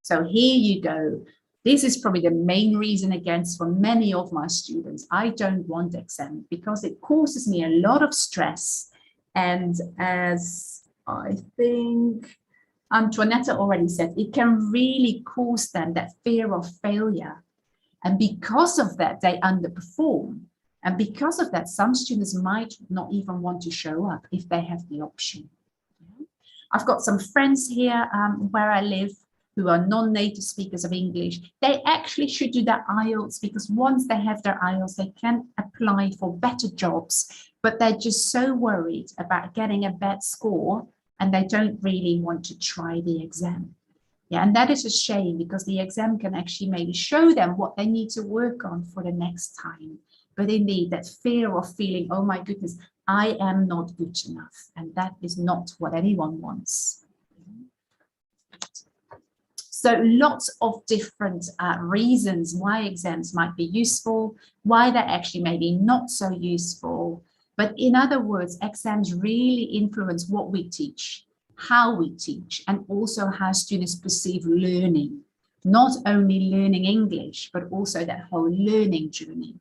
So here you go. This is probably the main reason against for many of my students. I don't want exam because it causes me a lot of stress. And as I think Antoinette already said, it can really cause them that fear of failure. And because of that, they underperform. And because of that, some students might not even want to show up if they have the option. I've got some friends here where I live who are non-native speakers of English. They actually should do their IELTS, because once they have their IELTS, they can apply for better jobs, but they're just so worried about getting a bad score and they don't really want to try the exam. Yeah, and that is a shame, because the exam can actually maybe show them what they need to work on for the next time. But indeed, that fear of feeling, oh my goodness, I am not good enough. And that is not what anyone wants. So lots of different reasons why exams might be useful, why they're actually maybe not so useful. But in other words, exams really influence what we teach, how we teach, and also how students perceive learning. Not only learning English, but also that whole learning journey.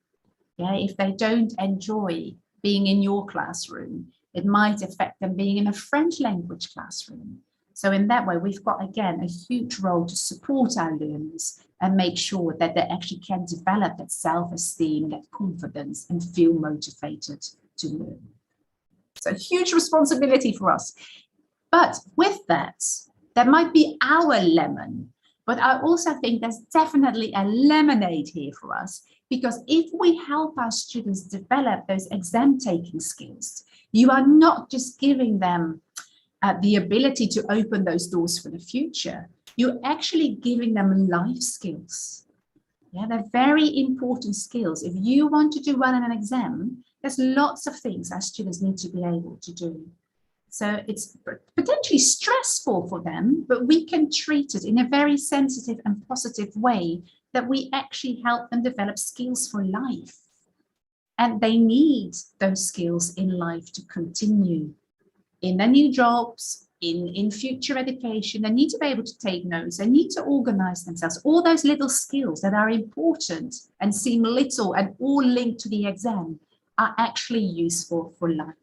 Yeah, if they don't enjoy being in your classroom, it might affect them being in a French language classroom. So in that way, we've got, again, a huge role to support our learners and make sure that they actually can develop that self-esteem, that confidence, and feel motivated to learn. So huge responsibility for us. But with that, that might be our lemon. But I also think there's definitely a lemonade here for us, because if we help our students develop those exam taking skills, you are not just giving them the ability to open those doors for the future, You're actually giving them life skills. Yeah, they're very important skills. If you want to do well in an exam, there's lots of things our students need to be able to do. So it's potentially stressful for them, but we can treat it in a very sensitive and positive way that we actually help them develop skills for life. And they need those skills in life to continue in their new jobs, in future education. They need to be able to take notes. They need to organize themselves. All those little skills that are important and seem little and all linked to the exam are actually useful for life.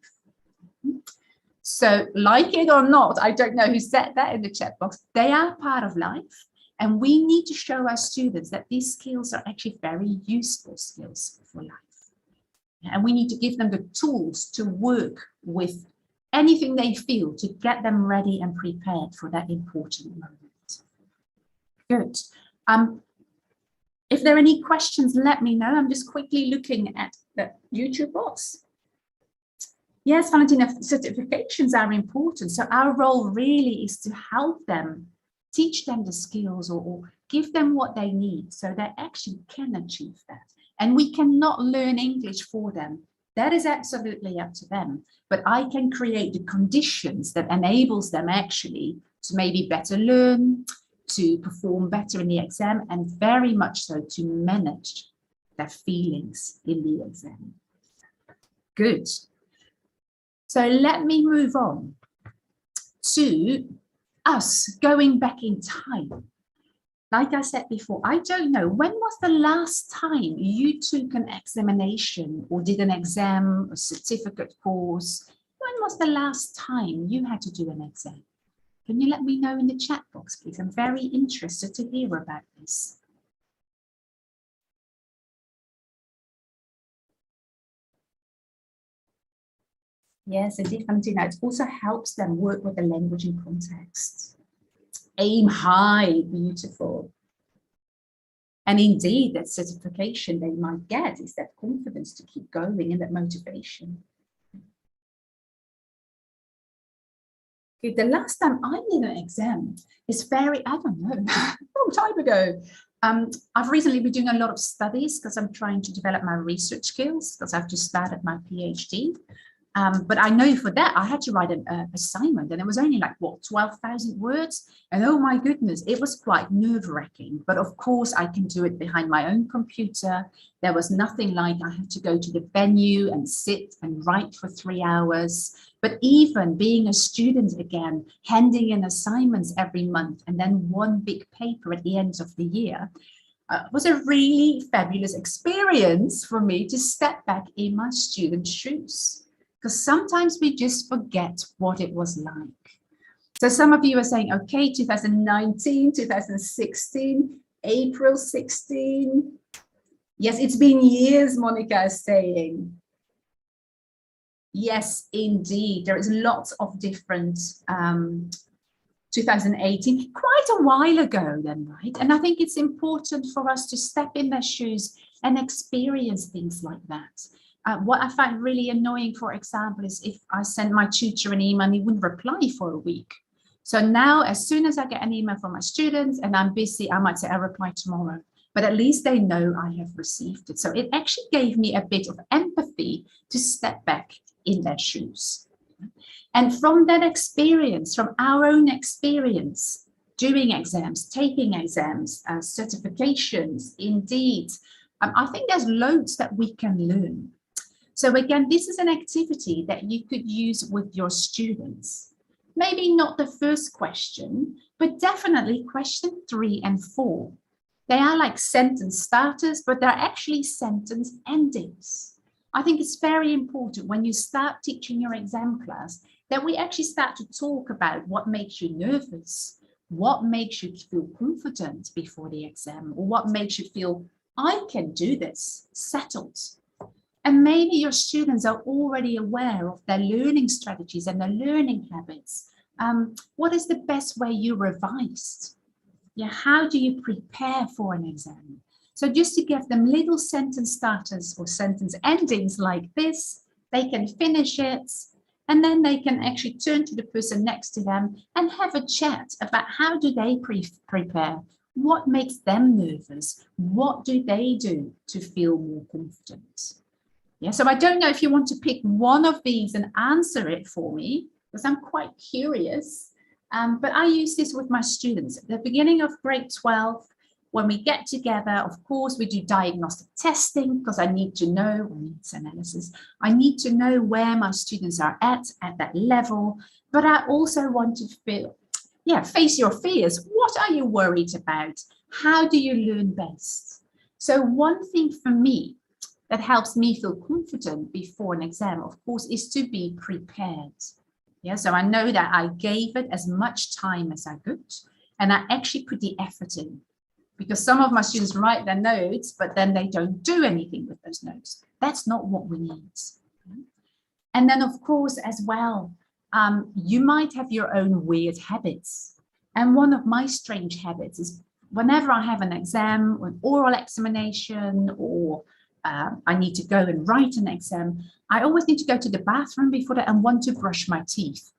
So like it or not, I don't know who said that in the chat box, they are part of life. And we need to show our students that these skills are actually very useful skills for life. And we need to give them the tools to work with anything they feel to get them ready and prepared for that important moment. Good. If there are any questions, let me know. I'm just quickly looking at the YouTube box. Yes, Valentina, certifications are important. So our role really is to help them, teach them the skills or give them what they need so they actually can achieve that. And we cannot learn English for them. That is absolutely up to them. But I can create the conditions that enables them actually to maybe better learn, to perform better in the exam, and very much so to manage their feelings in the exam. Good. So let me move on to us going back in time. Like I said before, I don't know, when was the last time you took an examination or did an exam, a certificate course? When was the last time you had to do an exam? Can you let me know in the chat box, please? I'm very interested to hear about this. Yes, indeed, Valentina. It also helps them work with the language in context. Aim high, beautiful. And indeed, that certification they might get is that confidence to keep going and that motivation. Okay, the last time I did an exam is very, I don't know, a long time ago. I've recently been doing a lot of studies because I'm trying to develop my research skills because I've just started my PhD. But I know for that, I had to write an assignment and it was only like, what, 12,000 words? And oh my goodness, it was quite nerve-wracking. But of course, I can do it behind my own computer. There was nothing like I had to go to the venue and sit and write for 3 hours. But even being a student again, handing in assignments every month and then one big paper at the end of the year, was a really fabulous experience for me to step back in my students' shoes. Because sometimes we just forget what it was like. So some of you are saying, okay, 2019, 2016, April 16. Yes, it's been years, Monica is saying. Yes, indeed. There is lots of different 2018, quite a while ago then, right? And I think it's important for us to step in their shoes and experience things like that. What I find really annoying, for example, is if I send my tutor an email and he wouldn't reply for a week. So now, as soon as I get an email from my students and I'm busy, I might say I'll reply tomorrow. But at least they know I have received it. So it actually gave me a bit of empathy to step back in their shoes. And from that experience, from our own experience, doing exams, taking exams, certifications, indeed, I think there's loads that we can learn. So again, this is an activity that you could use with your students. Maybe not the first question, but definitely question 3 and 4. They are like sentence starters, but they're actually sentence endings. I think it's very important when you start teaching your exam class that we actually start to talk about what makes you nervous, what makes you feel confident before the exam, or what makes you feel, I can do this, settled. And maybe your students are already aware of their learning strategies and their learning habits. What is the best way you revised? Yeah, how do you prepare for an exam? So just to give them little sentence starters or sentence endings like this, they can finish it. And then they can actually turn to the person next to them and have a chat about how do they prepare, what makes them nervous, what do they do to feel more confident. Yeah, so I don't know if you want to pick one of these and answer it for me, because I'm quite curious. But I use this with my students at the beginning of grade 12. When we get together, of course, we do diagnostic testing because I need to know, or needs analysis, I need to know where my students are at that level. But I also want to face your fears. What are you worried about? How do you learn best? So one thing for me that helps me feel confident before an exam, of course, is to be prepared. Yeah, so I know that I gave it as much time as I could, and I actually put the effort in. Because some of my students write their notes, but then they don't do anything with those notes. That's not what we need. And then, of course, as well, you might have your own weird habits. And one of my strange habits is whenever I have an exam or an oral examination, or I need to go and write an exam, I always need to go to the bathroom before that and want to brush my teeth.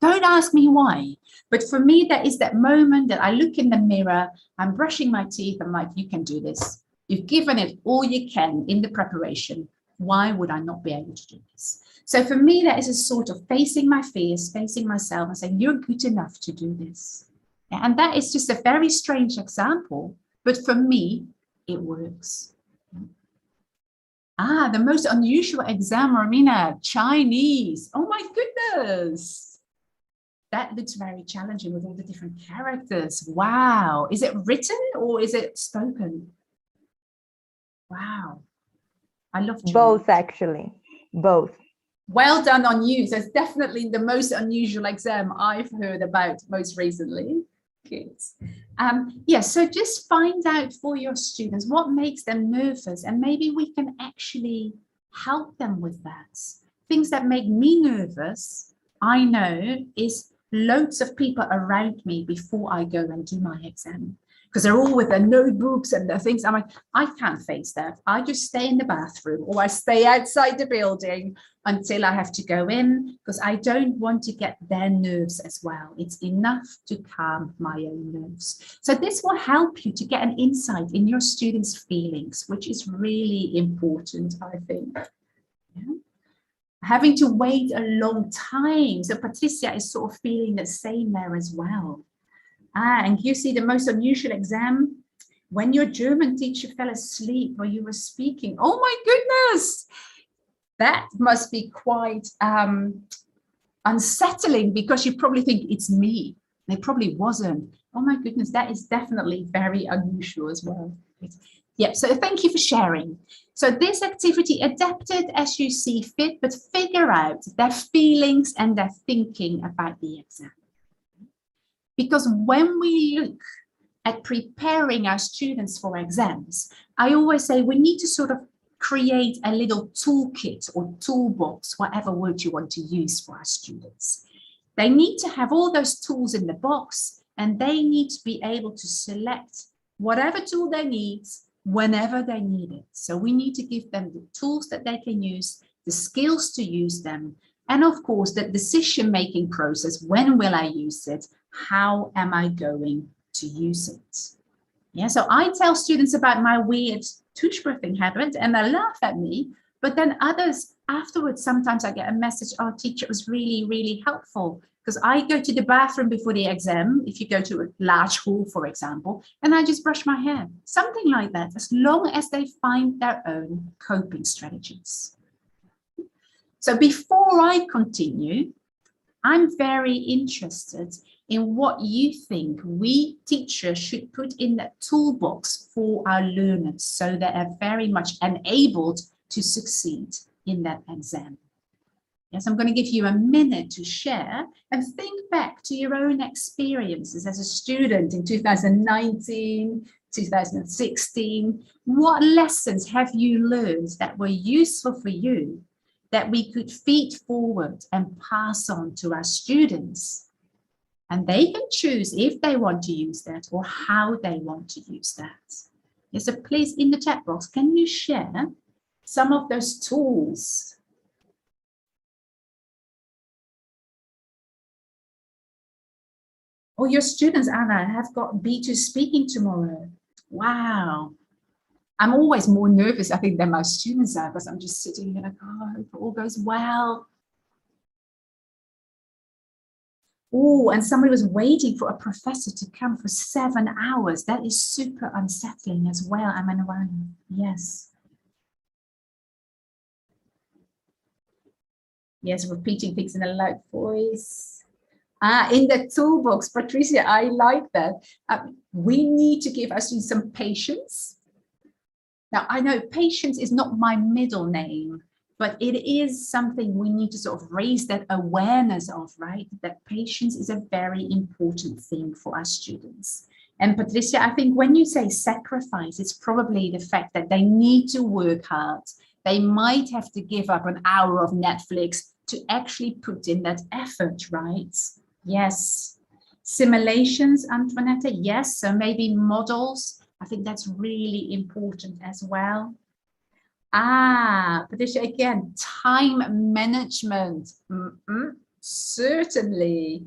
Don't ask me why, but for me, that is that moment that I look in the mirror, I'm brushing my teeth, I'm like, you can do this. You've given it all you can in the preparation. Why would I not be able to do this? So for me, that is a sort of facing my fears, facing myself and saying, you're good enough to do this. And that is just a very strange example, but for me, it works. The most unusual exam, Romina, Chinese. Oh my goodness. That looks very challenging with all the different characters. Wow. Is it written or is it spoken? Wow. I love Chinese. Both, actually. Both. Well done on you. So it's definitely the most unusual exam I've heard about most recently. Good. So just find out for your students what makes them nervous, and maybe we can actually help them with that. Things that make me nervous, I know, is loads of people around me before I go and do my exam, because they're all with their notebooks and their things. I'm like, I can't face that. I just stay in the bathroom or I stay outside the building until I have to go in, because I don't want to get their nerves as well. It's enough to calm my own nerves. So this will help you to get an insight in your students' feelings, which is really important, I think. Yeah. Having to wait a long time. So Patricia is sort of feeling the same there as well. And you see the most unusual exam, when your German teacher fell asleep while you were speaking. Oh my goodness, that must be quite unsettling, because you probably think it's me. It probably wasn't. Oh my goodness, that is definitely very unusual as well. Yeah, so thank you for sharing. So this activity, adapted as you see fit, but figure out their feelings and their thinking about the exam. Because when we look at preparing our students for exams, I always say we need to sort of create a little toolkit or toolbox, whatever word you want to use for our students. They need to have all those tools in the box, and they need to be able to select whatever tool they need whenever they need it. So we need to give them the tools that they can use, the skills to use them, and of course, the decision-making process. When will I use it? How am I going to use it? Yeah, so I tell students about my weird toothbrushing habit and they laugh at me, but then others afterwards, sometimes I get a message, oh, teacher, it was really, really helpful, because I go to the bathroom before the exam, if you go to a large hall, for example, and I just brush my hair, something like that, as long as they find their own coping strategies. So before I continue, I'm very interested in what you think we teachers should put in that toolbox for our learners, so that they're very much enabled to succeed in that exam. Yes, I'm going to give you a minute to share and think back to your own experiences as a student in 2019, 2016. What lessons have you learned that were useful for you, that we could feed forward and pass on to our students? And they can choose if they want to use that or how they want to use that. Yes, so please, in the chat box, can you share some of those tools Oh, your students, Anna, have got B2 speaking tomorrow. Wow. I'm always more nervous, I think, than my students are, because I'm just sitting here like, oh, I hope it all goes well. Oh, and somebody was waiting for a professor to come for 7 hours. That is super unsettling as well. I'm in one. Yes. Yes, repeating things in a loud voice. In the toolbox, Patricia, I like that. We need to give our students some patience. Now, I know patience is not my middle name, but it is something we need to sort of raise that awareness of, right? That patience is a very important thing for our students. And Patricia, I think when you say sacrifice, it's probably the fact that they need to work hard. They might have to give up an hour of Netflix to actually put in that effort, right? Yes. Simulations, Antoinette, yes. So maybe models. I think that's really important as well. Patricia, again, time management. Certainly.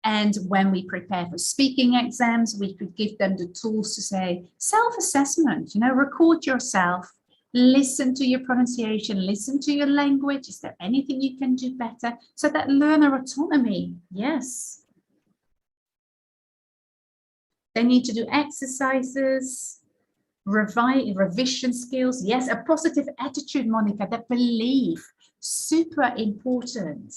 And when we prepare for speaking exams, we could give them the tools to say self-assessment, you know, record yourself, listen to your pronunciation, listen to your language. Is there anything you can do better? So that learner autonomy, yes. They need to do exercises, revision skills. Yes, a positive attitude, Monica, that belief, super important.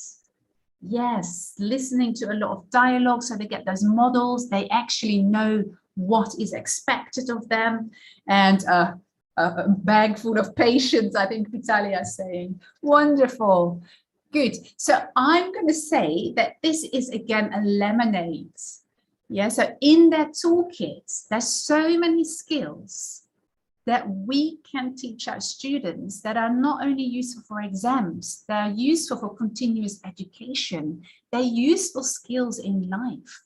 Yes, listening to a lot of dialogue so they get those models. They actually know what is expected of them. And a bag full of patience, I think Vitalia is saying. Wonderful. Good. So I'm going to say that this is, again, a lemonade. Yeah, so in that toolkit, there's so many skills that we can teach our students that are not only useful for exams, they're useful for continuous education, they're useful skills in life.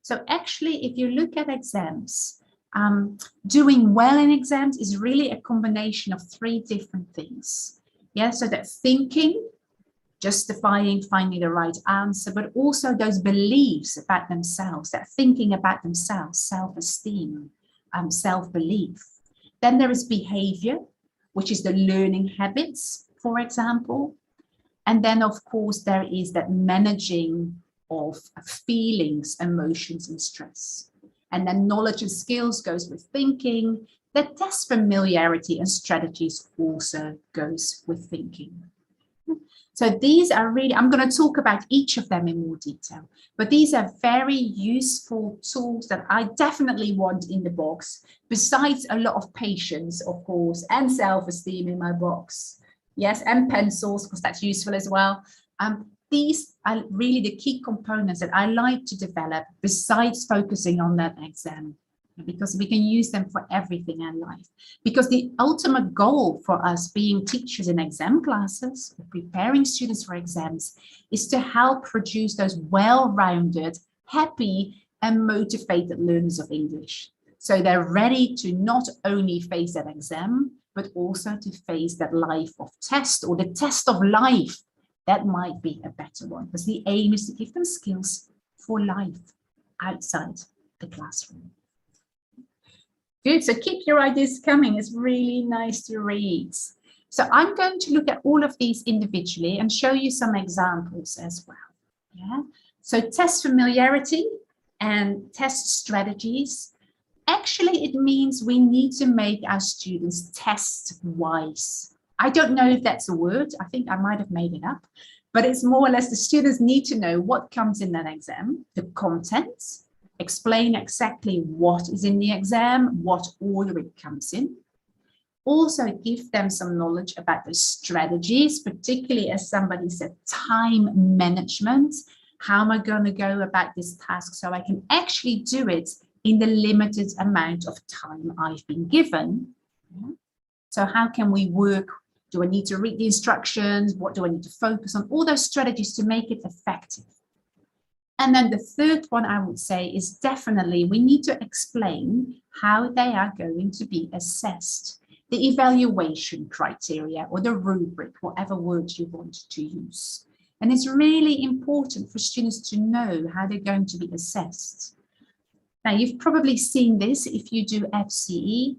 So actually, if you look at exams, doing well in exams is really a combination of 3 different things. Yeah, so that thinking, justifying, finding the right answer, but also those beliefs about themselves, that thinking about themselves, self-esteem, self-belief. Then there is behavior, which is the learning habits, for example. And then, of course, there is that managing of feelings, emotions, and stress. And then knowledge and skills goes with thinking. The test familiarity and strategies also goes with thinking. So these are really, I'm going to talk about each of them in more detail, but these are very useful tools that I definitely want in the box, besides a lot of patience, of course, and self-esteem in my box. Yes, and pencils, because that's useful as well. These are really the key components that I like to develop besides focusing on that exam, because we can use them for everything in life. Because the ultimate goal for us being teachers in exam classes, preparing students for exams, is to help produce those well-rounded, happy, and motivated learners of English. So they're ready to not only face that exam, but also to face that life of test, or the test of life. That might be a better one, because the aim is to give them skills for life outside the classroom. Good, so keep your ideas coming. It's really nice to read. So I'm going to look at all of these individually and show you some examples as well. Yeah. So test familiarity and test strategies. Actually, it means we need to make our students test wise. I don't know if that's a word. I think I might have made it up, but it's more or less the students need to know what comes in that exam, the contents, explain exactly what is in the exam, what order it comes in. Also give them some knowledge about the strategies, particularly as somebody said, time management. How am I going to go about this task so I can actually do it in the limited amount of time I've been given? So how can we work? Do I need to read the instructions? What do I need to focus on? All those strategies to make it effective. And then the third one I would say is definitely we need to explain how they are going to be assessed, the evaluation criteria or the rubric, whatever word you want to use. And it's really important for students to know how they're going to be assessed. Now, you've probably seen this if you do FCE.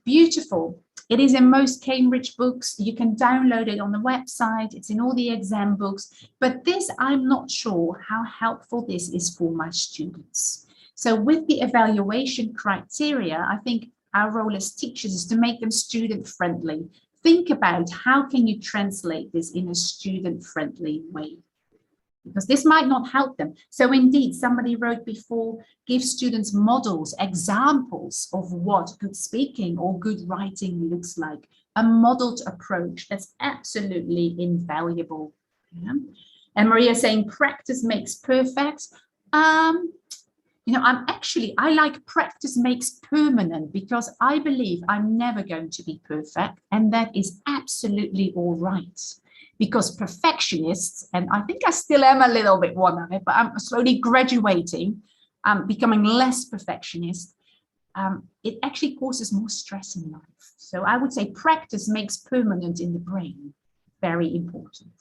Beautiful. It is in most Cambridge books. You can download it on the website. It's in all the exam books. But this, I'm not sure how helpful this is for my students. So with the evaluation criteria, I think our role as teachers is to make them student-friendly. Think about how can you translate this in a student-friendly way, because this might not help them. So indeed, somebody wrote before, give students models, examples of what good speaking or good writing looks like. A modeled approach, that's absolutely invaluable. Yeah? And Maria saying practice makes perfect. You know, I like practice makes permanent, because I believe I'm never going to be perfect, and that is absolutely all right. Because perfectionists, and I think I still am a little bit one of it, but I'm slowly graduating, becoming less perfectionist, it actually causes more stress in life. So I would say practice makes permanent in the brain. Very important.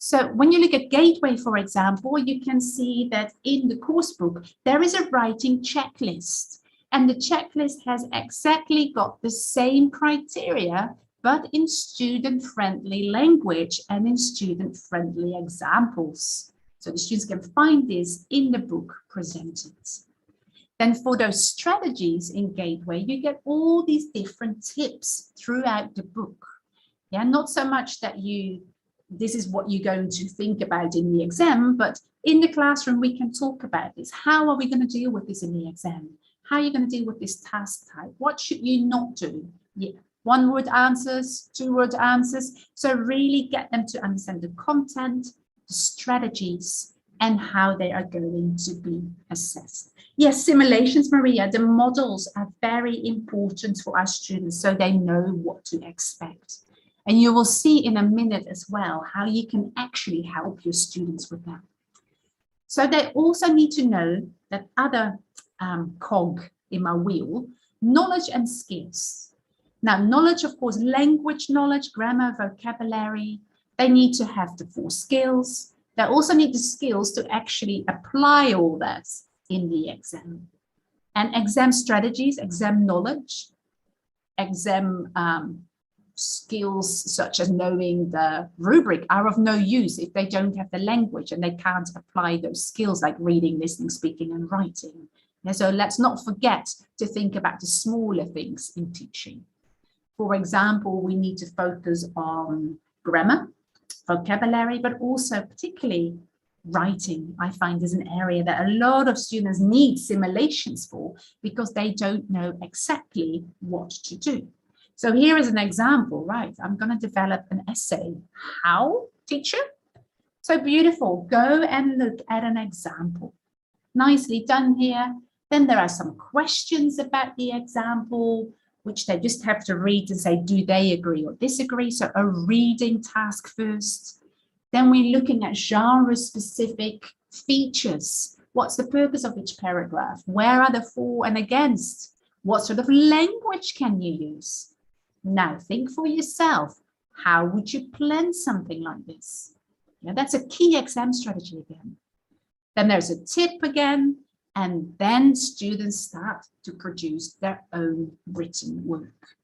So when you look at Gateway, for example, you can see that in the course book, there is a writing checklist. And the checklist has exactly got the same criteria, but in student-friendly language and in student-friendly examples. So the students can find this in the book presented. Then for those strategies in Gateway, you get all these different tips throughout the book. Yeah, not so much that this is what you're going to think about in the exam, but in the classroom, we can talk about this. How are we going to deal with this in the exam? How are you going to deal with this task type? What should you not do? Yeah. One-word answers, two-word answers. So really get them to understand the content, the strategies, and how they are going to be assessed. Yes, simulations, Maria, the models are very important for our students so they know what to expect. And you will see in a minute as well how you can actually help your students with that. So they also need to know that other cog in my wheel, knowledge and skills. Now, knowledge, of course, language knowledge, grammar, vocabulary, they need to have the 4 skills. They also need the skills to actually apply all that in the exam. And exam strategies, exam knowledge, exam skills such as knowing the rubric are of no use if they don't have the language and they can't apply those skills like reading, listening, speaking, and writing. And so let's not forget to think about the smaller things in teaching. For example, we need to focus on grammar, vocabulary, but also particularly writing. I find is an area that a lot of students need simulations for because they don't know exactly what to do. So here is an example, right? I'm going to develop an essay. How, teacher? So beautiful. Go and look at an example. Nicely done here. Then there are some questions about the example, which they just have to read and say, do they agree or disagree? So a reading task first. Then we're looking at genre-specific features. What's the purpose of each paragraph? Where are the for and against? What sort of language can you use? Now think for yourself, how would you plan something like this? Yeah, that's a key exam strategy again. Then there's a tip again, and then students start to produce their own written work.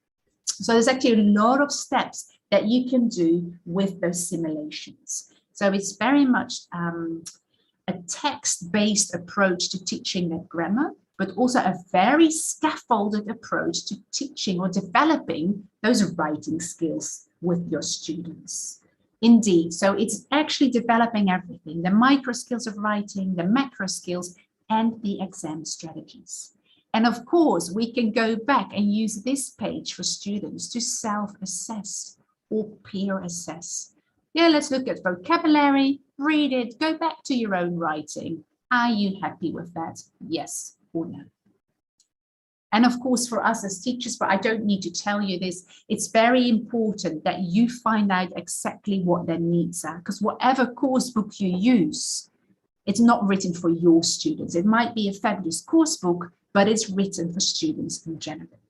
So there's actually a lot of steps that you can do with those simulations. So it's very much a text-based approach to teaching that grammar, but also a very scaffolded approach to teaching or developing those writing skills with your students. Indeed, so it's actually developing everything, the micro skills of writing, the macro skills, and the exam strategies. And of course, we can go back and use this page for students to self-assess or peer assess. Yeah, let's look at vocabulary, read it, go back to your own writing. Are you happy with that? Yes or no? And of course, for us as teachers, but I don't need to tell you this, it's very important that you find out exactly what their needs are, because whatever course book you use, it's not written for your students. It might be a fabulous course book, but it's written for students in general.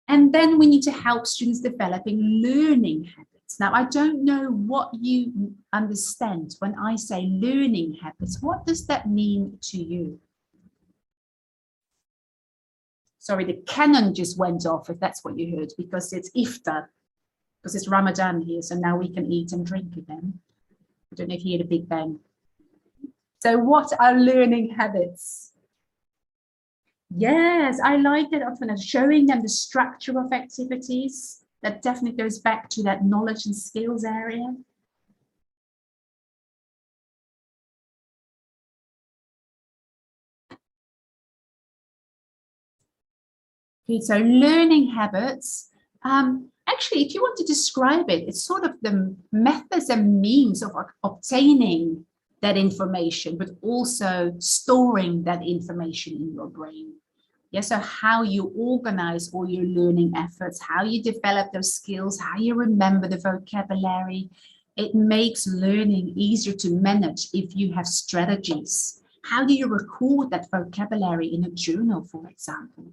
And then we need to help students developing learning habits. habits. Now, I don't know what you understand when I say learning habits. What does that mean to you? Sorry, the cannon just went off, if that's what you heard, because it's iftar, because it's Ramadan here, so now we can eat and drink again. I don't know if you hear the Big Bang. So what are learning habits? Yes, I like it often as showing them the structure of activities. That definitely goes back to that knowledge and skills area. Okay, so learning habits. Actually, if you want to describe it, it's sort of the methods and means of obtaining that information, but also storing that information in your brain. Yeah, so how you organize all your learning efforts, how you develop those skills, how you remember the vocabulary. It makes learning easier to manage if you have strategies. How do you record that vocabulary in a journal, for example?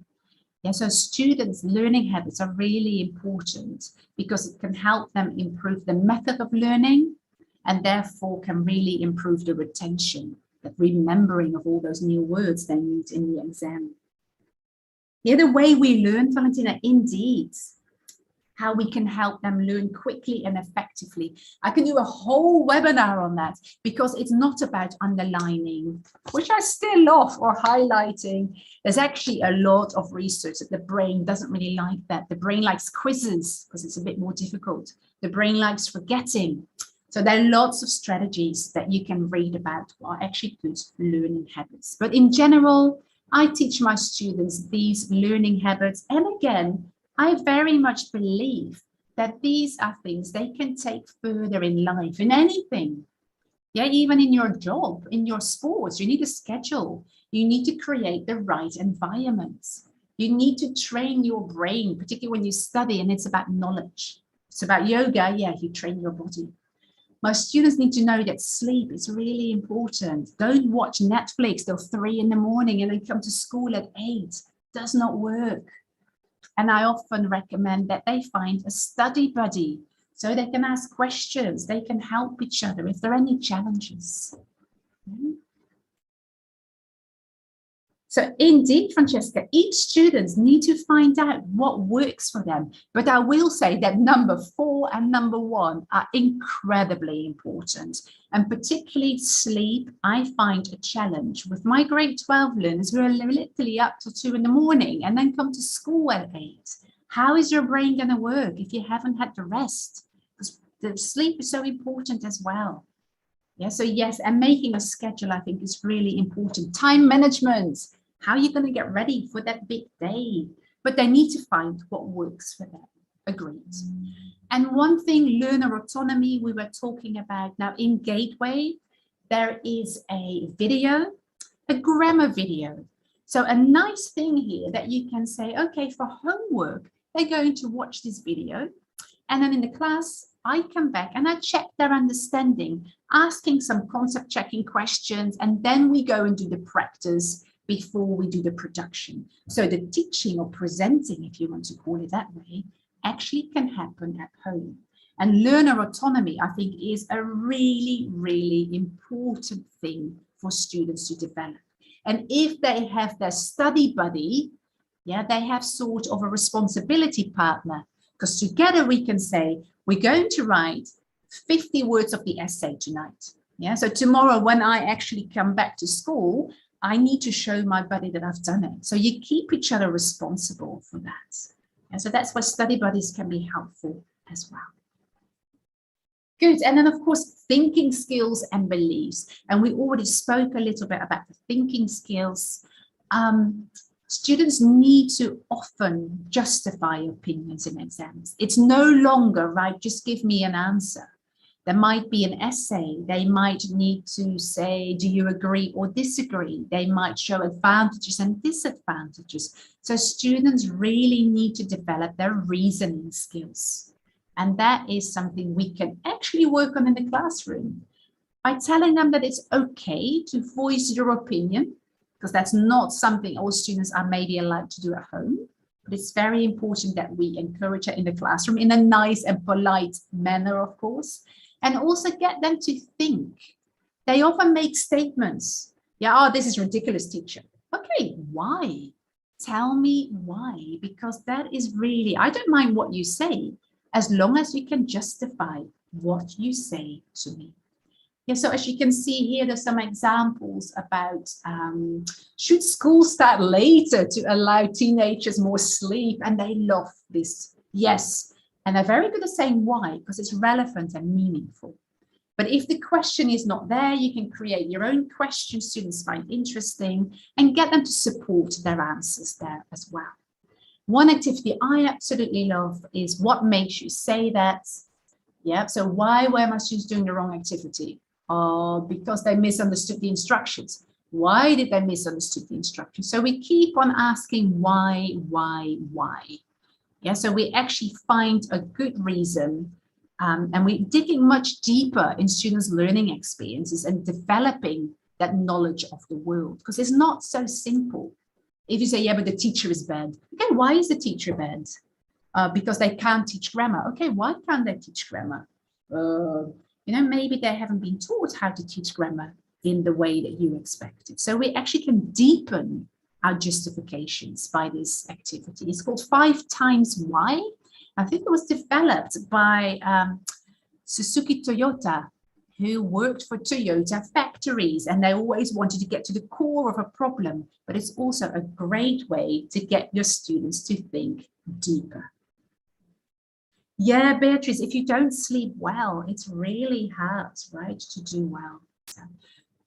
Yeah, so students' learning habits are really important because it can help them improve the method of learning and therefore can really improve the retention, the remembering of all those new words they need in the exam. Yeah, the way we learn, Valentina, indeed, how we can help them learn quickly and effectively. I can do a whole webinar on that because it's not about underlining, which I still love, or highlighting. There's actually a lot of research that the brain doesn't really like that. The brain likes quizzes because it's a bit more difficult. The brain likes forgetting. So there are lots of strategies that you can read about what are actually good learning habits. But in general, I teach my students these learning habits. And again, I very much believe that these are things they can take further in life, in anything. Yeah, even in your job, in your sports, you need a schedule. You need to create the right environment. You need to train your brain, particularly when you study and it's about knowledge. It's about yoga, yeah, you train your body. My students need to know that sleep is really important. Don't watch Netflix till 3 in the morning and then come to school at 8. Does not work. And I often recommend that they find a study buddy so they can ask questions, they can help each other if there are any challenges. So indeed, Francesca, each student needs to find out what works for them. But I will say that number 4 and number 1 are incredibly important. And particularly sleep, I find a challenge with my grade 12 learners who are literally up till 2 in the morning and then come to school at 8. How is your brain going to work if you haven't had the rest? Because the sleep is so important as well. Yeah, so yes, and making a schedule, I think, is really important. Time management. How are you going to get ready for that big day? But they need to find what works for them. Agreed. And one thing, learner autonomy, we were talking about now in Gateway, there is a video, a grammar video. So a nice thing here that you can say, okay, for homework, they're going to watch this video. And then in the class, I come back and I check their understanding, asking some concept checking questions, and then we go and do the practice before we do the production. So the teaching or presenting, if you want to call it that way, actually can happen at home. And learner autonomy, I think, is a really, really important thing for students to develop. And if they have their study buddy, yeah, they have sort of a responsibility partner, because together we can say, we're going to write 50 words of the essay tonight. Yeah, so tomorrow when I actually come back to school, I need to show my buddy that I've done it. So you keep each other responsible for that. And so that's why study buddies can be helpful as well. Good. And then, of course, thinking skills and beliefs. And we already spoke a little bit about the thinking skills. Students need to often justify opinions in exams. It's no longer, right, just give me an answer. There might be an essay. They might need to say, do you agree or disagree? They might show advantages and disadvantages. So students really need to develop their reasoning skills. And that is something we can actually work on in the classroom by telling them that it's okay to voice your opinion, because that's not something all students are maybe allowed to do at home. but it's very important that we encourage her in the classroom in a nice and polite manner, of course, and also get them to think. They often make statements. Yeah, oh, this is ridiculous, teacher. Okay, why? Tell me why, because that is really, I don't mind what you say, as long as you can justify what you say to me. Yeah, so as you can see here, there's some examples about should school start later to allow teenagers more sleep? And they love this. Yes, and they're very good at saying why, because it's relevant and meaningful. But if the question is not there, you can create your own question students find interesting and get them to support their answers there as well. One activity I absolutely love is what makes you say that? Yeah, so why were my students doing the wrong activity? Because they misunderstood the instructions. Why did they misunderstood the instructions? So we keep on asking why? Yeah, so we actually find a good reason. And we're digging much deeper in students' learning experiences and developing that knowledge of the world, because it's not so simple. If you say, yeah, but the teacher is bad. Okay, why is the teacher bad? Because they can't teach grammar. Okay, why can't they teach grammar? Maybe they haven't been taught how to teach grammar in the way that you expected. So we actually can deepen our justifications by this activity. It's called 5 times why. I think it was developed by Suzuki Toyota, who worked for Toyota factories, and they always wanted to get to the core of a problem. But it's also a great way to get your students to think deeper. Yeah, Beatrice, if you don't sleep well, it's really hard, right, to do well. So,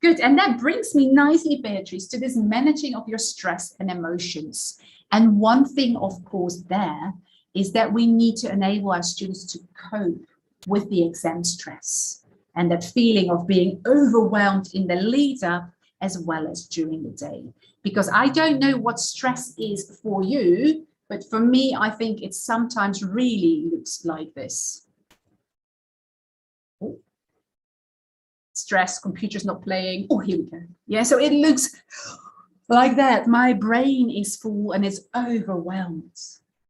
good, and that brings me nicely, Beatrice, to this managing of your stress and emotions. And one thing, of course, there is that we need to enable our students to cope with the exam stress and that feeling of being overwhelmed in the lead up as well as during the day. Because I don't know what stress is for you, but for me, I think it sometimes really looks like this. Oh. Stress, computer's not playing. Oh, here we go. Yeah, so it looks like that. My brain is full and it's overwhelmed.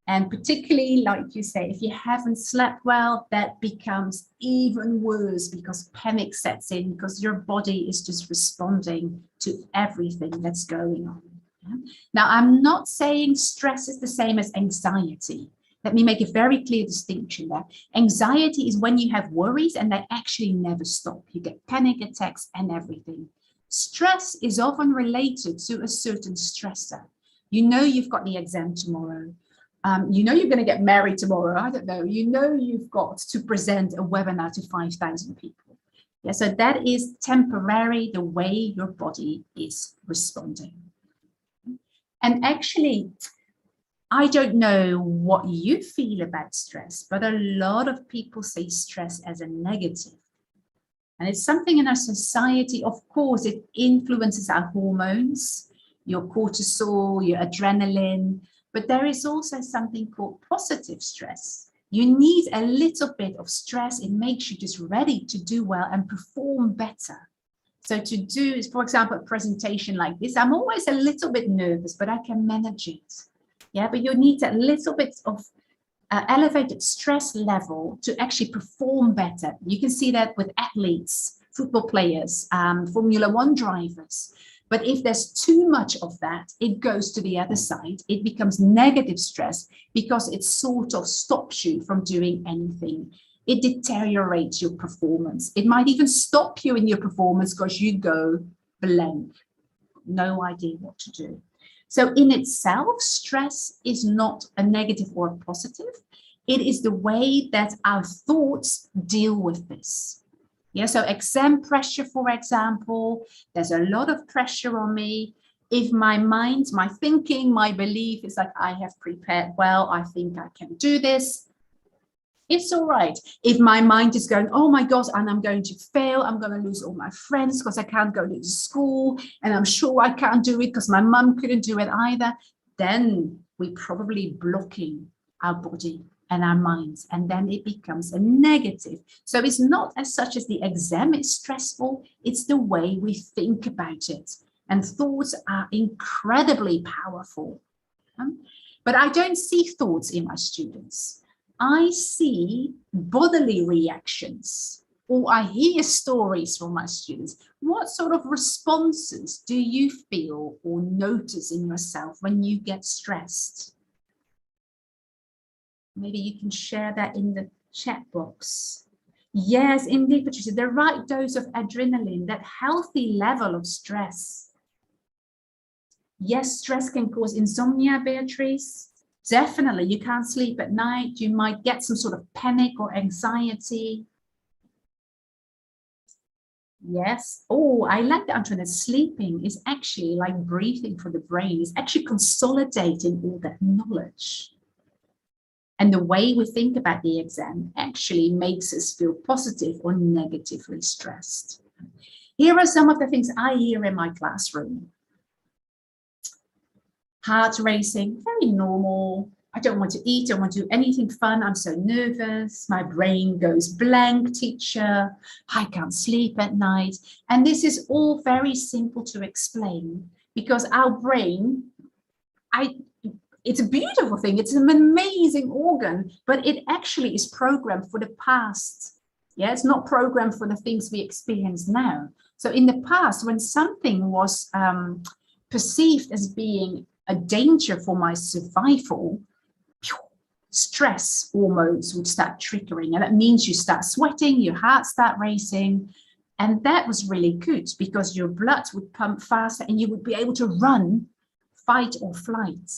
And particularly, like you say, if you haven't slept well, that becomes even worse because panic sets in, because your body is just responding to everything that's going on. Yeah? Now, I'm not saying stress is the same as anxiety. Let me make a very clear distinction there. Anxiety is when you have worries and they actually never stop. You get panic attacks and everything. Stress is often related to a certain stressor. You know you've got the exam tomorrow. You know you're going to get married tomorrow. I don't know. You know you've got to present a webinar to 5,000 people. Yeah, so that is temporary, the way your body is responding. And actually, I don't know what you feel about stress, but a lot of people say stress as a negative. And it's something in our society, of course, it influences our hormones, your cortisol, your adrenaline. But there is also something called positive stress. You need a little bit of stress. It makes you just ready to do well and perform better. So to do, for example, a presentation like this, I'm always a little bit nervous, but I can manage it. Yeah, but you need a little bit of elevated stress level to actually perform better. You can see that with athletes, football players, Formula 1 drivers. But if there's too much of that, it goes to the other side. It becomes negative stress because it sort of stops you from doing anything. It deteriorates your performance. It might even stop you in your performance because you go blank. No idea what to do. So in itself, stress is not a negative or a positive. It is the way that our thoughts deal with this. Yeah, so exam pressure, for example, there's a lot of pressure on me. If my mind, my thinking, my belief is like, I have prepared well, I think I can do this, it's all right. If my mind is going, oh my gosh, and I'm going to fail, I'm going to lose all my friends because I can't go to school, and I'm sure I can't do it because my mum couldn't do it either, then we're probably blocking our body and our minds, and then it becomes a negative. So it's not as such as the exam is stressful, it's the way we think about it. And thoughts are incredibly powerful. But I don't see thoughts in my students. I see bodily reactions, or I hear stories from my students. What sort of responses do you feel or notice in yourself when you get stressed? Maybe you can share that in the chat box. Yes, indeed, Patricia, the right dose of adrenaline, that healthy level of stress. Yes, stress can cause insomnia, Beatrice. Definitely, you can't sleep at night. You might get some sort of panic or anxiety. Yes. Oh, I like the answer that sleeping is actually like breathing for the brain. It's actually consolidating all that knowledge. And the way we think about the exam actually makes us feel positive or negatively stressed. Here are some of the things I hear in my classroom. Heart racing, very normal. I don't want to eat, I don't want to do anything fun. I'm so nervous. My brain goes blank, teacher. I can't sleep at night. And this is all very simple to explain because our brain, it's a beautiful thing. It's an amazing organ, but it actually is programmed for the past. Yeah, it's not programmed for the things we experience now. So in the past, when something was perceived as being a danger for my survival, stress hormones would start triggering. And that means you start sweating, your heart start racing. And that was really good because your blood would pump faster and you would be able to run, fight or flight.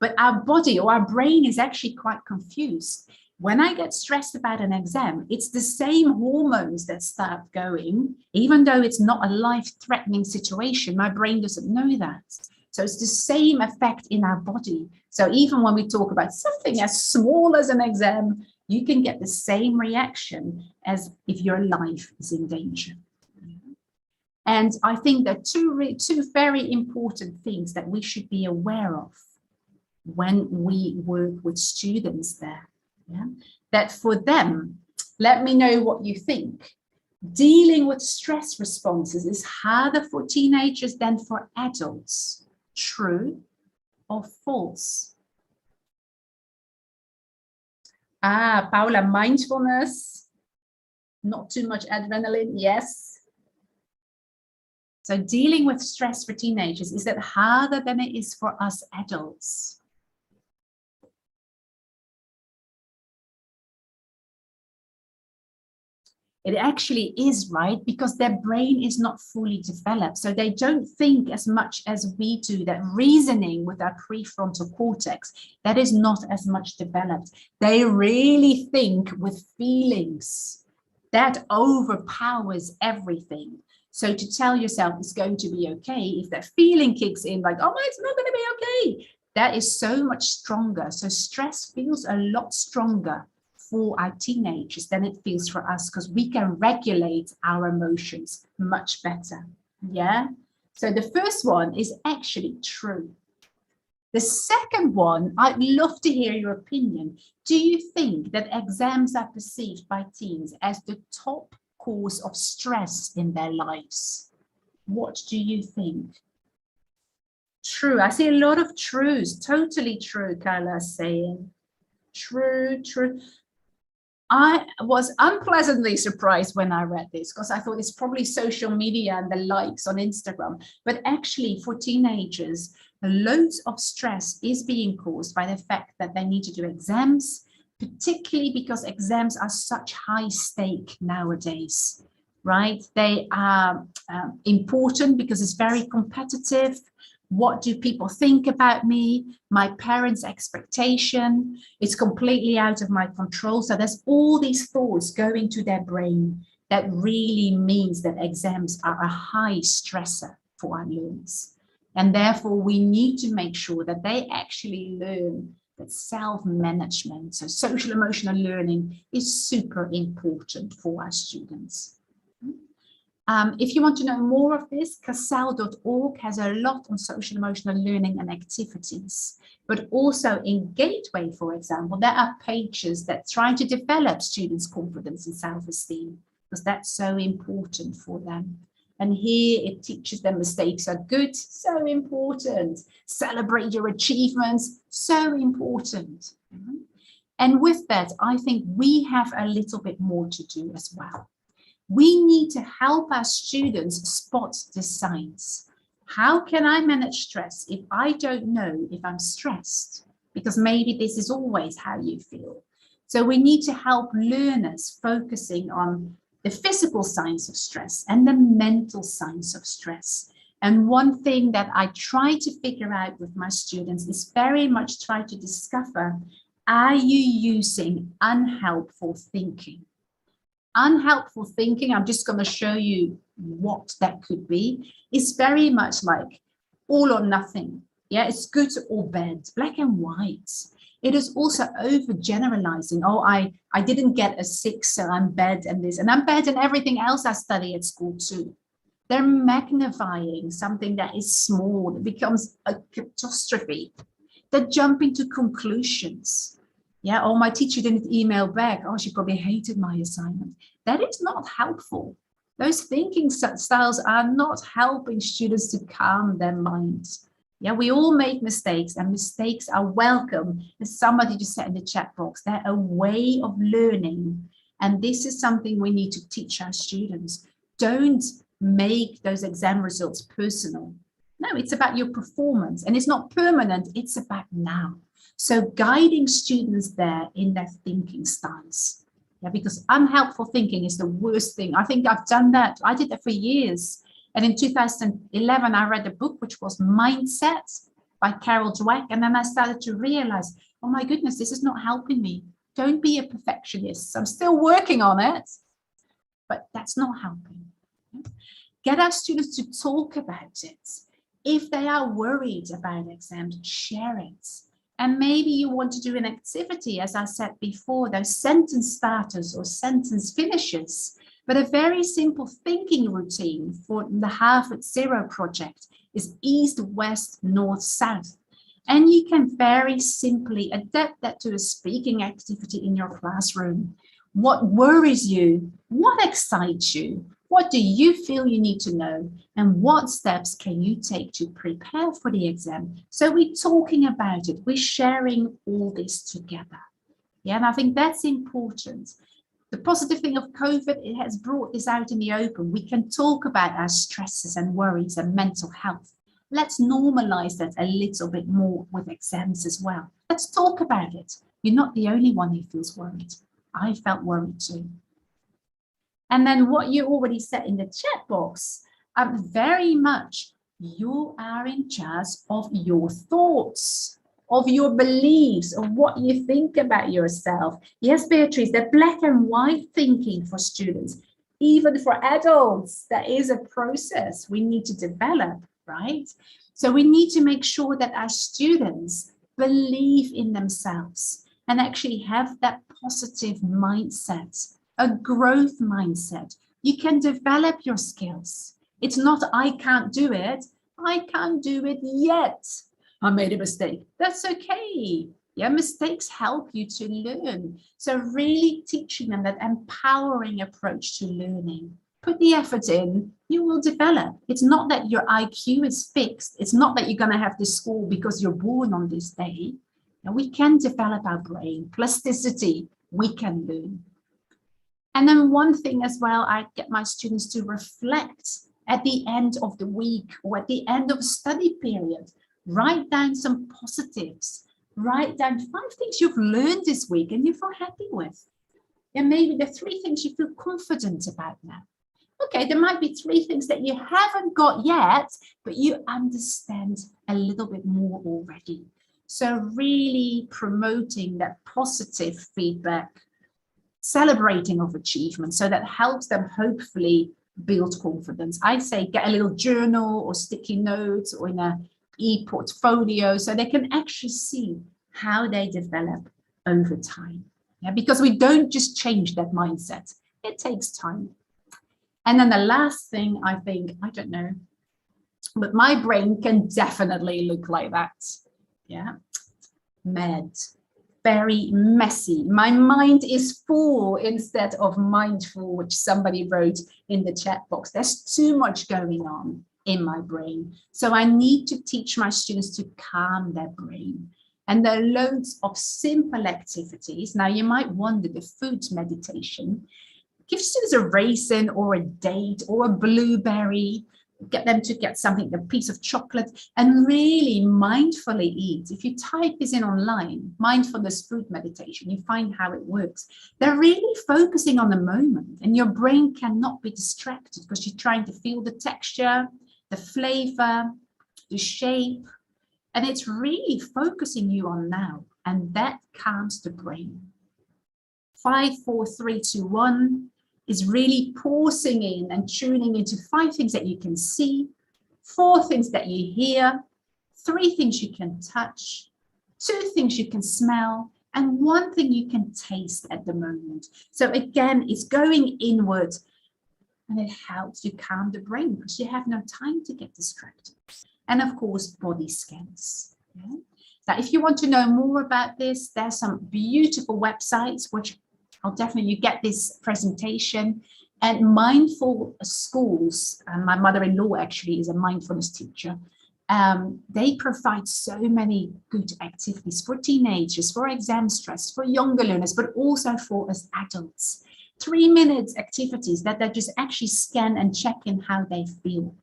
But our body or our brain is actually quite confused. When I get stressed about an exam, it's the same hormones that start going, even though it's not a life-threatening situation. My brain doesn't know that. So it's the same effect in our body. So even when we talk about something as small as an exam, you can get the same reaction as if your life is in danger. And I think there are two very important things that we should be aware of when we work with students there. Yeah? That for them, let me know what you think. Dealing with stress responses is harder for teenagers than for adults. True or false? Paula, mindfulness, not too much adrenaline, yes. So dealing with stress for teenagers, is that harder than it is for us adults? It actually is, right? Because their brain is not fully developed. So they don't think as much as we do. That reasoning with our prefrontal cortex, that is not as much developed. They really think with feelings. That overpowers everything. So to tell yourself it's going to be okay, if that feeling kicks in like, oh, it's not going to be okay, that is so much stronger. So stress feels a lot stronger for our teenagers than it feels for us because we can regulate our emotions much better. Yeah. So the first one is actually true. The second one, I'd love to hear your opinion. Do you think that exams are perceived by teens as the top cause of stress in their lives? What do you think? True. I see a lot of truths. Totally true, Carla's saying. True, true. I was unpleasantly surprised when I read this because I thought it's probably social media and the likes on Instagram. But actually for teenagers, loads of stress is being caused by the fact that they need to do exams, particularly because exams are such high stake nowadays, right? They are important because it's very competitive. What do people think about me? My parents' expectation. It's completely out of my control. So there's all these thoughts going to their brain that really means that exams are a high stressor for our learners. And therefore, we need to make sure that they actually learn that self-management, so social emotional learning, is super important for our students. If you want to know more of this, casal.org has a lot on social emotional learning and activities, but also in Gateway, for example, there are pages that try to develop students' confidence and self-esteem because that's so important for them. And here it teaches them mistakes are good, so important. Celebrate your achievements, so important. And with that, I think we have a little bit more to do as well. We need to help our students spot the signs. How can I manage stress if I don't know if I'm stressed? Because maybe this is always how you feel. So we need to help learners focusing on the physical signs of stress and the mental signs of stress. And one thing that I try to figure out with my students is very much try to discover, are you using unhelpful thinking? Unhelpful thinking, I'm just going to show you what that could be, is very much like all or nothing. Yeah, it's good or bad, black and white. It is also overgeneralizing. Oh, I didn't get a 6, so I'm bad and this, and I'm bad in everything else I study at school too. They're magnifying something that is small, that becomes a catastrophe. They're jumping to conclusions. Yeah, oh, my teacher didn't email back. Oh, she probably hated my assignment. That is not helpful. Those thinking styles are not helping students to calm their minds. Yeah, we all make mistakes, and mistakes are welcome. As somebody just said in the chat box, they're a way of learning. And this is something we need to teach our students. Don't make those exam results personal. No, it's about your performance, and it's not permanent, it's about now. So guiding students there in their thinking styles. Yeah, because unhelpful thinking is the worst thing. I think I've done that. I did that for years. And in 2011, I read a book which was Mindset by Carol Dweck. And then I started to realize, oh my goodness, this is not helping me. Don't be a perfectionist. I'm still working on it, but that's not helping. Get our students to talk about it. If they are worried about exams, share it. And maybe you want to do an activity, as I said before, those sentence starters or sentence finishers. But a very simple thinking routine for the Harvard Zero project is east, west, north, south. And you can very simply adapt that to a speaking activity in your classroom. What worries you? What excites you? What do you feel you need to know? And what steps can you take to prepare for the exam? So we're talking about it. We're sharing all this together. Yeah, and I think that's important. The positive thing of COVID, it has brought this out in the open. We can talk about our stresses and worries and mental health. Let's normalize that a little bit more with exams as well. Let's talk about it. You're not the only one who feels worried. I felt worried too. And then what you already said in the chat box, very much you are in charge of your thoughts, of your beliefs, of what you think about yourself. Yes, Beatrice, the black and white thinking for students, even for adults, that is a process we need to develop, right? So we need to make sure that our students believe in themselves and actually have that positive mindset, a growth mindset. You can develop your skills. It's not, I can't do it. I can't do it yet. I made a mistake. That's okay. Yeah, mistakes help you to learn. So really teaching them that empowering approach to learning. Put the effort in, you will develop. It's not that your IQ is fixed. It's not that you're going to have this score because you're born on this day. And we can develop our brain. Plasticity, we can learn. And then one thing as well, I get my students to reflect at the end of the week or at the end of a study period. Write down some positives. Write down 5 things you've learned this week and you feel happy with. And maybe the 3 things you feel confident about now. Okay, there might be 3 things that you haven't got yet, but you understand a little bit more already. So really promoting that positive feedback, celebrating of achievement, so that helps them hopefully build confidence. I say get a little journal or sticky notes or in a e-portfolio so they can actually see how they develop over time. Yeah, because we don't just change that mindset. It takes time. And then the last thing, I think, I don't know, but my brain can definitely look like that. Yeah, mad, very messy. My mind is full instead of mindful, which somebody wrote. in the chat box. There's too much going on in my brain. So I need to teach my students to calm their brain. And there are loads of simple activities. Now you might wonder, the food meditation, give students a raisin or a date or a blueberry, get them to get something, a piece of chocolate, and really mindfully eat. If you type this in online, mindfulness food meditation, you find how it works. They're really focusing on the moment, and your brain cannot be distracted because you're trying to feel the texture, the flavor, the shape, and it's really focusing you on now, and that calms the brain. 5, 4, 3, 2, 1 is really pausing in and tuning into 5 things that you can see, 4 things that you hear, 3 things you can touch, 2 things you can smell, and 1 thing you can taste at the moment. So again, it's going inward, and it helps you calm the brain because you have no time to get distracted. And of course, body scans. Yeah? Now, if you want to know more about this, there's some beautiful websites, which I'll definitely, you get this presentation, and mindful schools. And my mother-in-law actually is a mindfulness teacher. They provide so many good activities for teenagers, for exam stress, for younger learners, but also for us adults. 3-minute activities that they just actually scan and check in how they feel.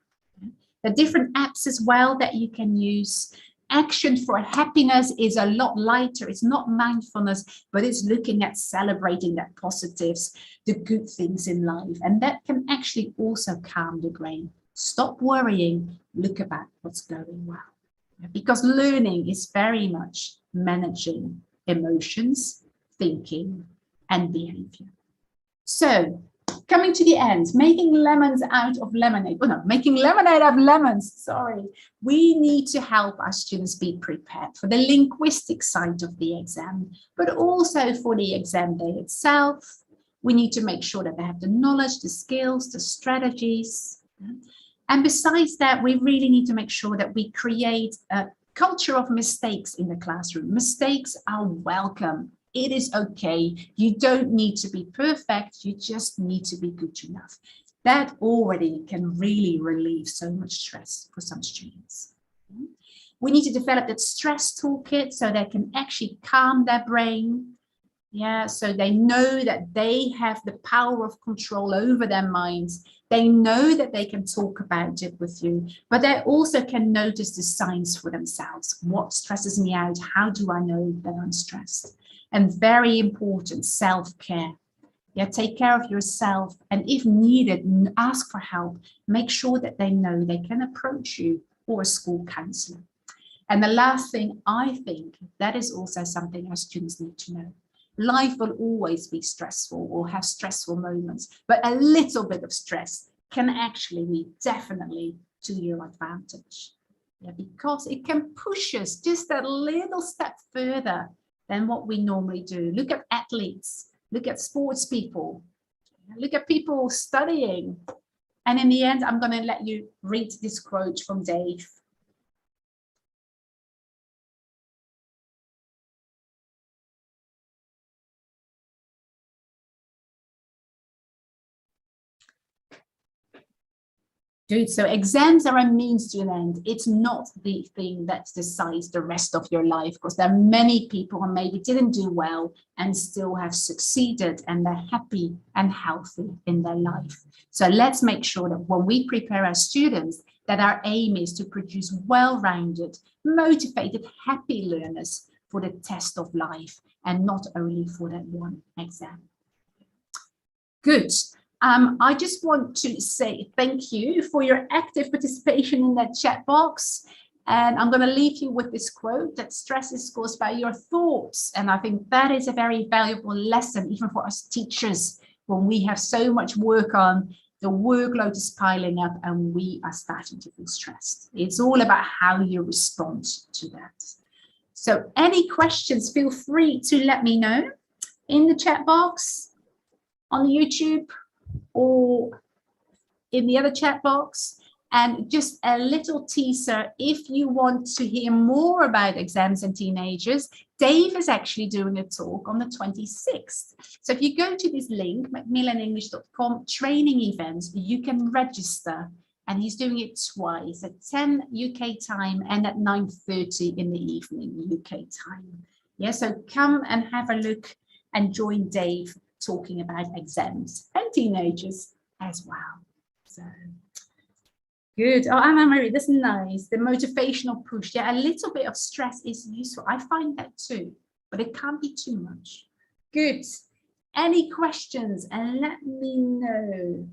There are different apps as well that you can use. Action for Happiness is a lot lighter. It's not mindfulness, but it's looking at celebrating the positives, the good things in life. And that can actually also calm the brain. Stop worrying, look about what's going well. Because learning is very much managing emotions, thinking, and behavior. So, coming to the end, making lemons out of lemonade. Oh no, making lemonade out of lemons, sorry. We need to help our students be prepared for the linguistic side of the exam, but also for the exam day itself. We need to make sure that they have the knowledge, the skills, the strategies. And besides that, we really need to make sure that we create a culture of mistakes in the classroom. Mistakes are welcome. It is okay. You don't need to be perfect. You just need to be good enough. That already can really relieve so much stress for some students. We need to develop that stress toolkit so they can actually calm their brain. Yeah, so they know that they have the power of control over their minds. They know that they can talk about it with you, but they also can notice the signs for themselves. What stresses me out? How do I know that I'm stressed? And very important, self-care. Yeah, take care of yourself, and if needed, ask for help. Make sure that they know they can approach you or a school counselor. And the last thing, I think that is also something our students need to know. Life will always be stressful or have stressful moments, but a little bit of stress can actually be definitely to your advantage. Yeah, because it can push us just a little step further than what we normally do. Look at athletes, look at sports people, look at people studying. And in the end, I'm going to let you read this quote from Dave. Good. So exams are a means to an end. It's not the thing that decides the rest of your life, because there are many people who maybe didn't do well and still have succeeded, and they're happy and healthy in their life. So let's make sure that when we prepare our students, that our aim is to produce well-rounded, motivated, happy learners for the test of life, and not only for that one exam. Good. I just want to say thank you for your active participation in that chat box. And I'm going to leave you with this quote, that stress is caused by your thoughts. And I think that is a very valuable lesson, even for us teachers, when we have so much work on, the workload is piling up and we are starting to feel stressed. It's all about how you respond to that. So any questions, feel free to let me know in the chat box, on YouTube, or in the other chat box. And just a little teaser, if you want to hear more about exams and teenagers, Dave is actually doing a talk on the 26th. So if you go to this link, macmillanenglish.com, training events, you can register. And he's doing it twice, at 10 UK time and at 9:30 in the evening UK time. Yeah, so come and have a look and join Dave talking about exams and teenagers as well. So good. Oh, Anna Marie, that's nice. The motivational push. Yeah, a little bit of stress is useful. I find that too, but it can't be too much. Good. Any questions? And let me know.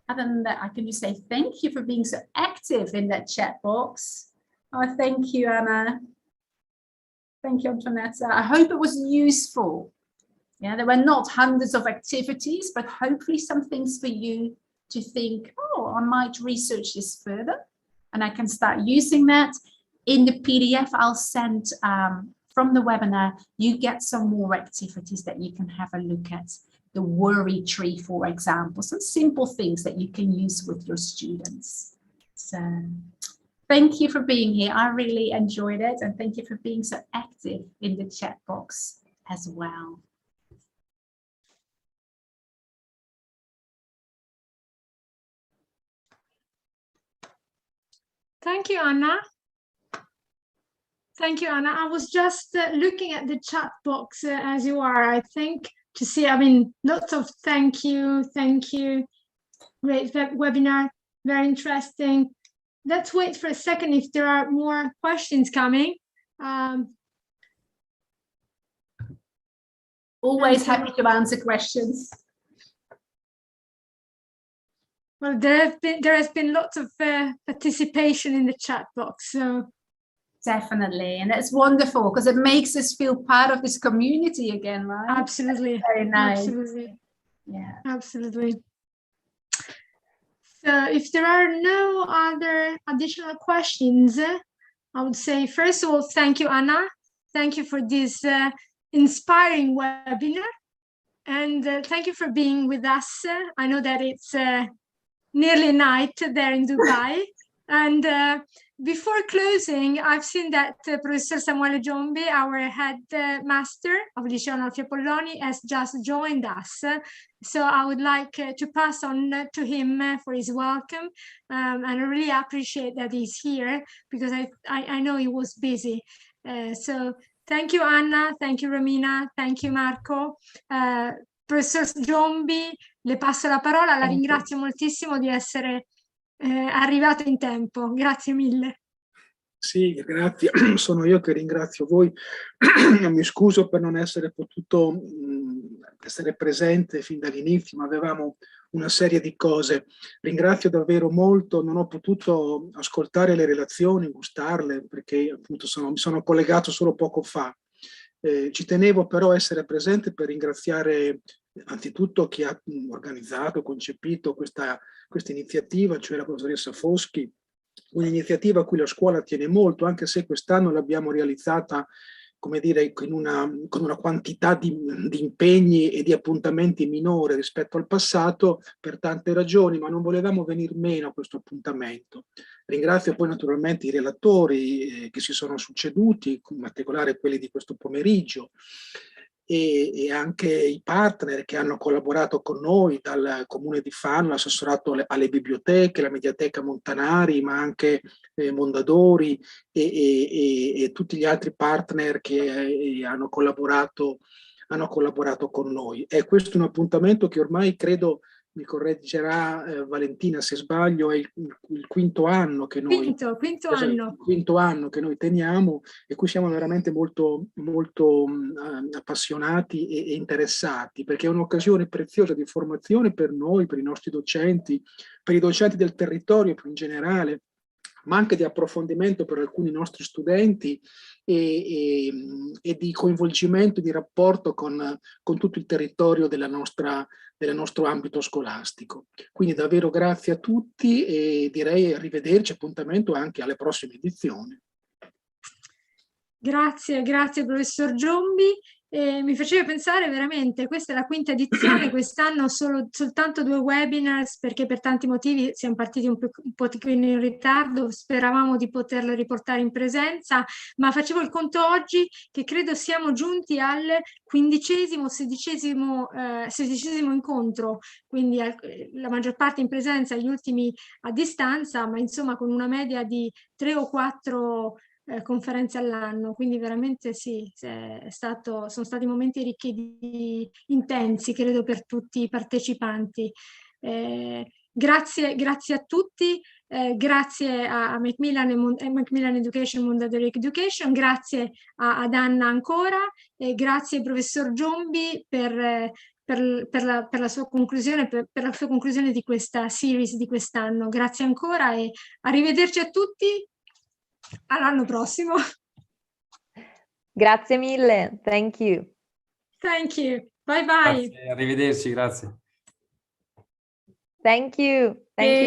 Other than that, I can just say thank you for being so active in that chat box. Oh, thank you, Anna. Thank you, Antonetta. I hope it was useful. Yeah, there were not hundreds of activities, but hopefully some things for you to think, oh, I might research this further, and I can start using that. In the PDF I'll send from the webinar, you get some more activities that you can have a look at. The worry tree, for example, some simple things that you can use with your students. So thank you for being here. I really enjoyed it, and thank you for being so active in the chat box as well. Thank you, Anna. Thank you, Anna. I was just looking at the chat box as you are, I think, to see, I mean, lots of thank you, great webinar, very interesting. Let's wait for a second if there are more questions coming. Always happy to answer questions. Well, there has been lots of participation in the chat box, so definitely, and it's wonderful because it makes us feel part of this community again, right? Absolutely. That's very nice. Absolutely. Yeah. Absolutely. So if there are no other additional questions, I would say, first of all, thank you, Anna. Thank you for this inspiring webinar. And thank you for being with us. I know that it's nearly night there in Dubai. And before closing, I've seen that Professor Samuele Giombi, our head master of Liceo Onofrio Polloni, has just joined us. So I would like to pass on to him for his welcome. And I really appreciate that he's here because I know he was busy. So thank you, Anna. Thank you, Romina. Thank you, Marco. Professor Giombi, le passo la parola. La ringrazio moltissimo di essere arrivato in tempo. Grazie mille. Sì, grazie. Sono io che ringrazio voi. Mi scuso per non essere potuto essere presente fin dall'inizio, ma avevamo una serie di cose. Ringrazio davvero molto. Non ho potuto ascoltare le relazioni, gustarle, perché appunto mi sono collegato solo poco fa. Ci tenevo però a essere presente per ringraziare anzitutto chi ha organizzato, concepito questa iniziativa, cioè la professoressa Foschi, un'iniziativa a cui la scuola tiene molto, anche se quest'anno l'abbiamo realizzata, come dire, con una quantità di impegni e di appuntamenti minore rispetto al passato per tante ragioni, ma non volevamo venir meno a questo appuntamento. Ringrazio poi naturalmente i relatori che si sono succeduti, in particolare quelli di questo pomeriggio, e anche i partner che hanno collaborato con noi, dal Comune di Fano, l'assessorato alle biblioteche, la Mediateca Montanari, ma anche Mondadori e tutti gli altri partner che hanno collaborato con noi. E questo è un appuntamento che ormai credo, mi correggerà Valentina se sbaglio, è il quinto anno che noi quinto anno che noi teniamo, e cui siamo veramente molto appassionati e interessati, perché è un'occasione preziosa di formazione per noi, per i nostri docenti, per i docenti del territorio più in generale, ma anche di approfondimento per alcuni nostri studenti e di coinvolgimento, di rapporto con tutto il territorio del nostro ambito scolastico. Quindi davvero grazie a tutti e direi arrivederci, appuntamento anche alle prossime edizioni. Grazie professor Giombi. E mi faceva pensare veramente, questa è la quinta edizione, quest'anno soltanto 2 webinars perché per tanti motivi siamo partiti un pochino in ritardo, speravamo di poterlo riportare in presenza, ma facevo il conto oggi che credo siamo giunti al 15° o 16° incontro, quindi la maggior parte in presenza, gli ultimi a distanza, ma insomma con una media di 3 o 4 conferenze all'anno, quindi veramente sì, sono stati momenti ricchi intensi, credo, per tutti i partecipanti. Grazie a tutti, grazie a Macmillan Education, Mondadori Education, grazie ad Anna ancora, grazie al professor Giombi per la sua conclusione, per la sua conclusione di questa series di quest'anno. Grazie ancora e arrivederci a tutti. All'anno prossimo. Grazie mille, thank you. Thank you. Bye bye. Grazie, arrivederci, grazie. Thank you. Thank you.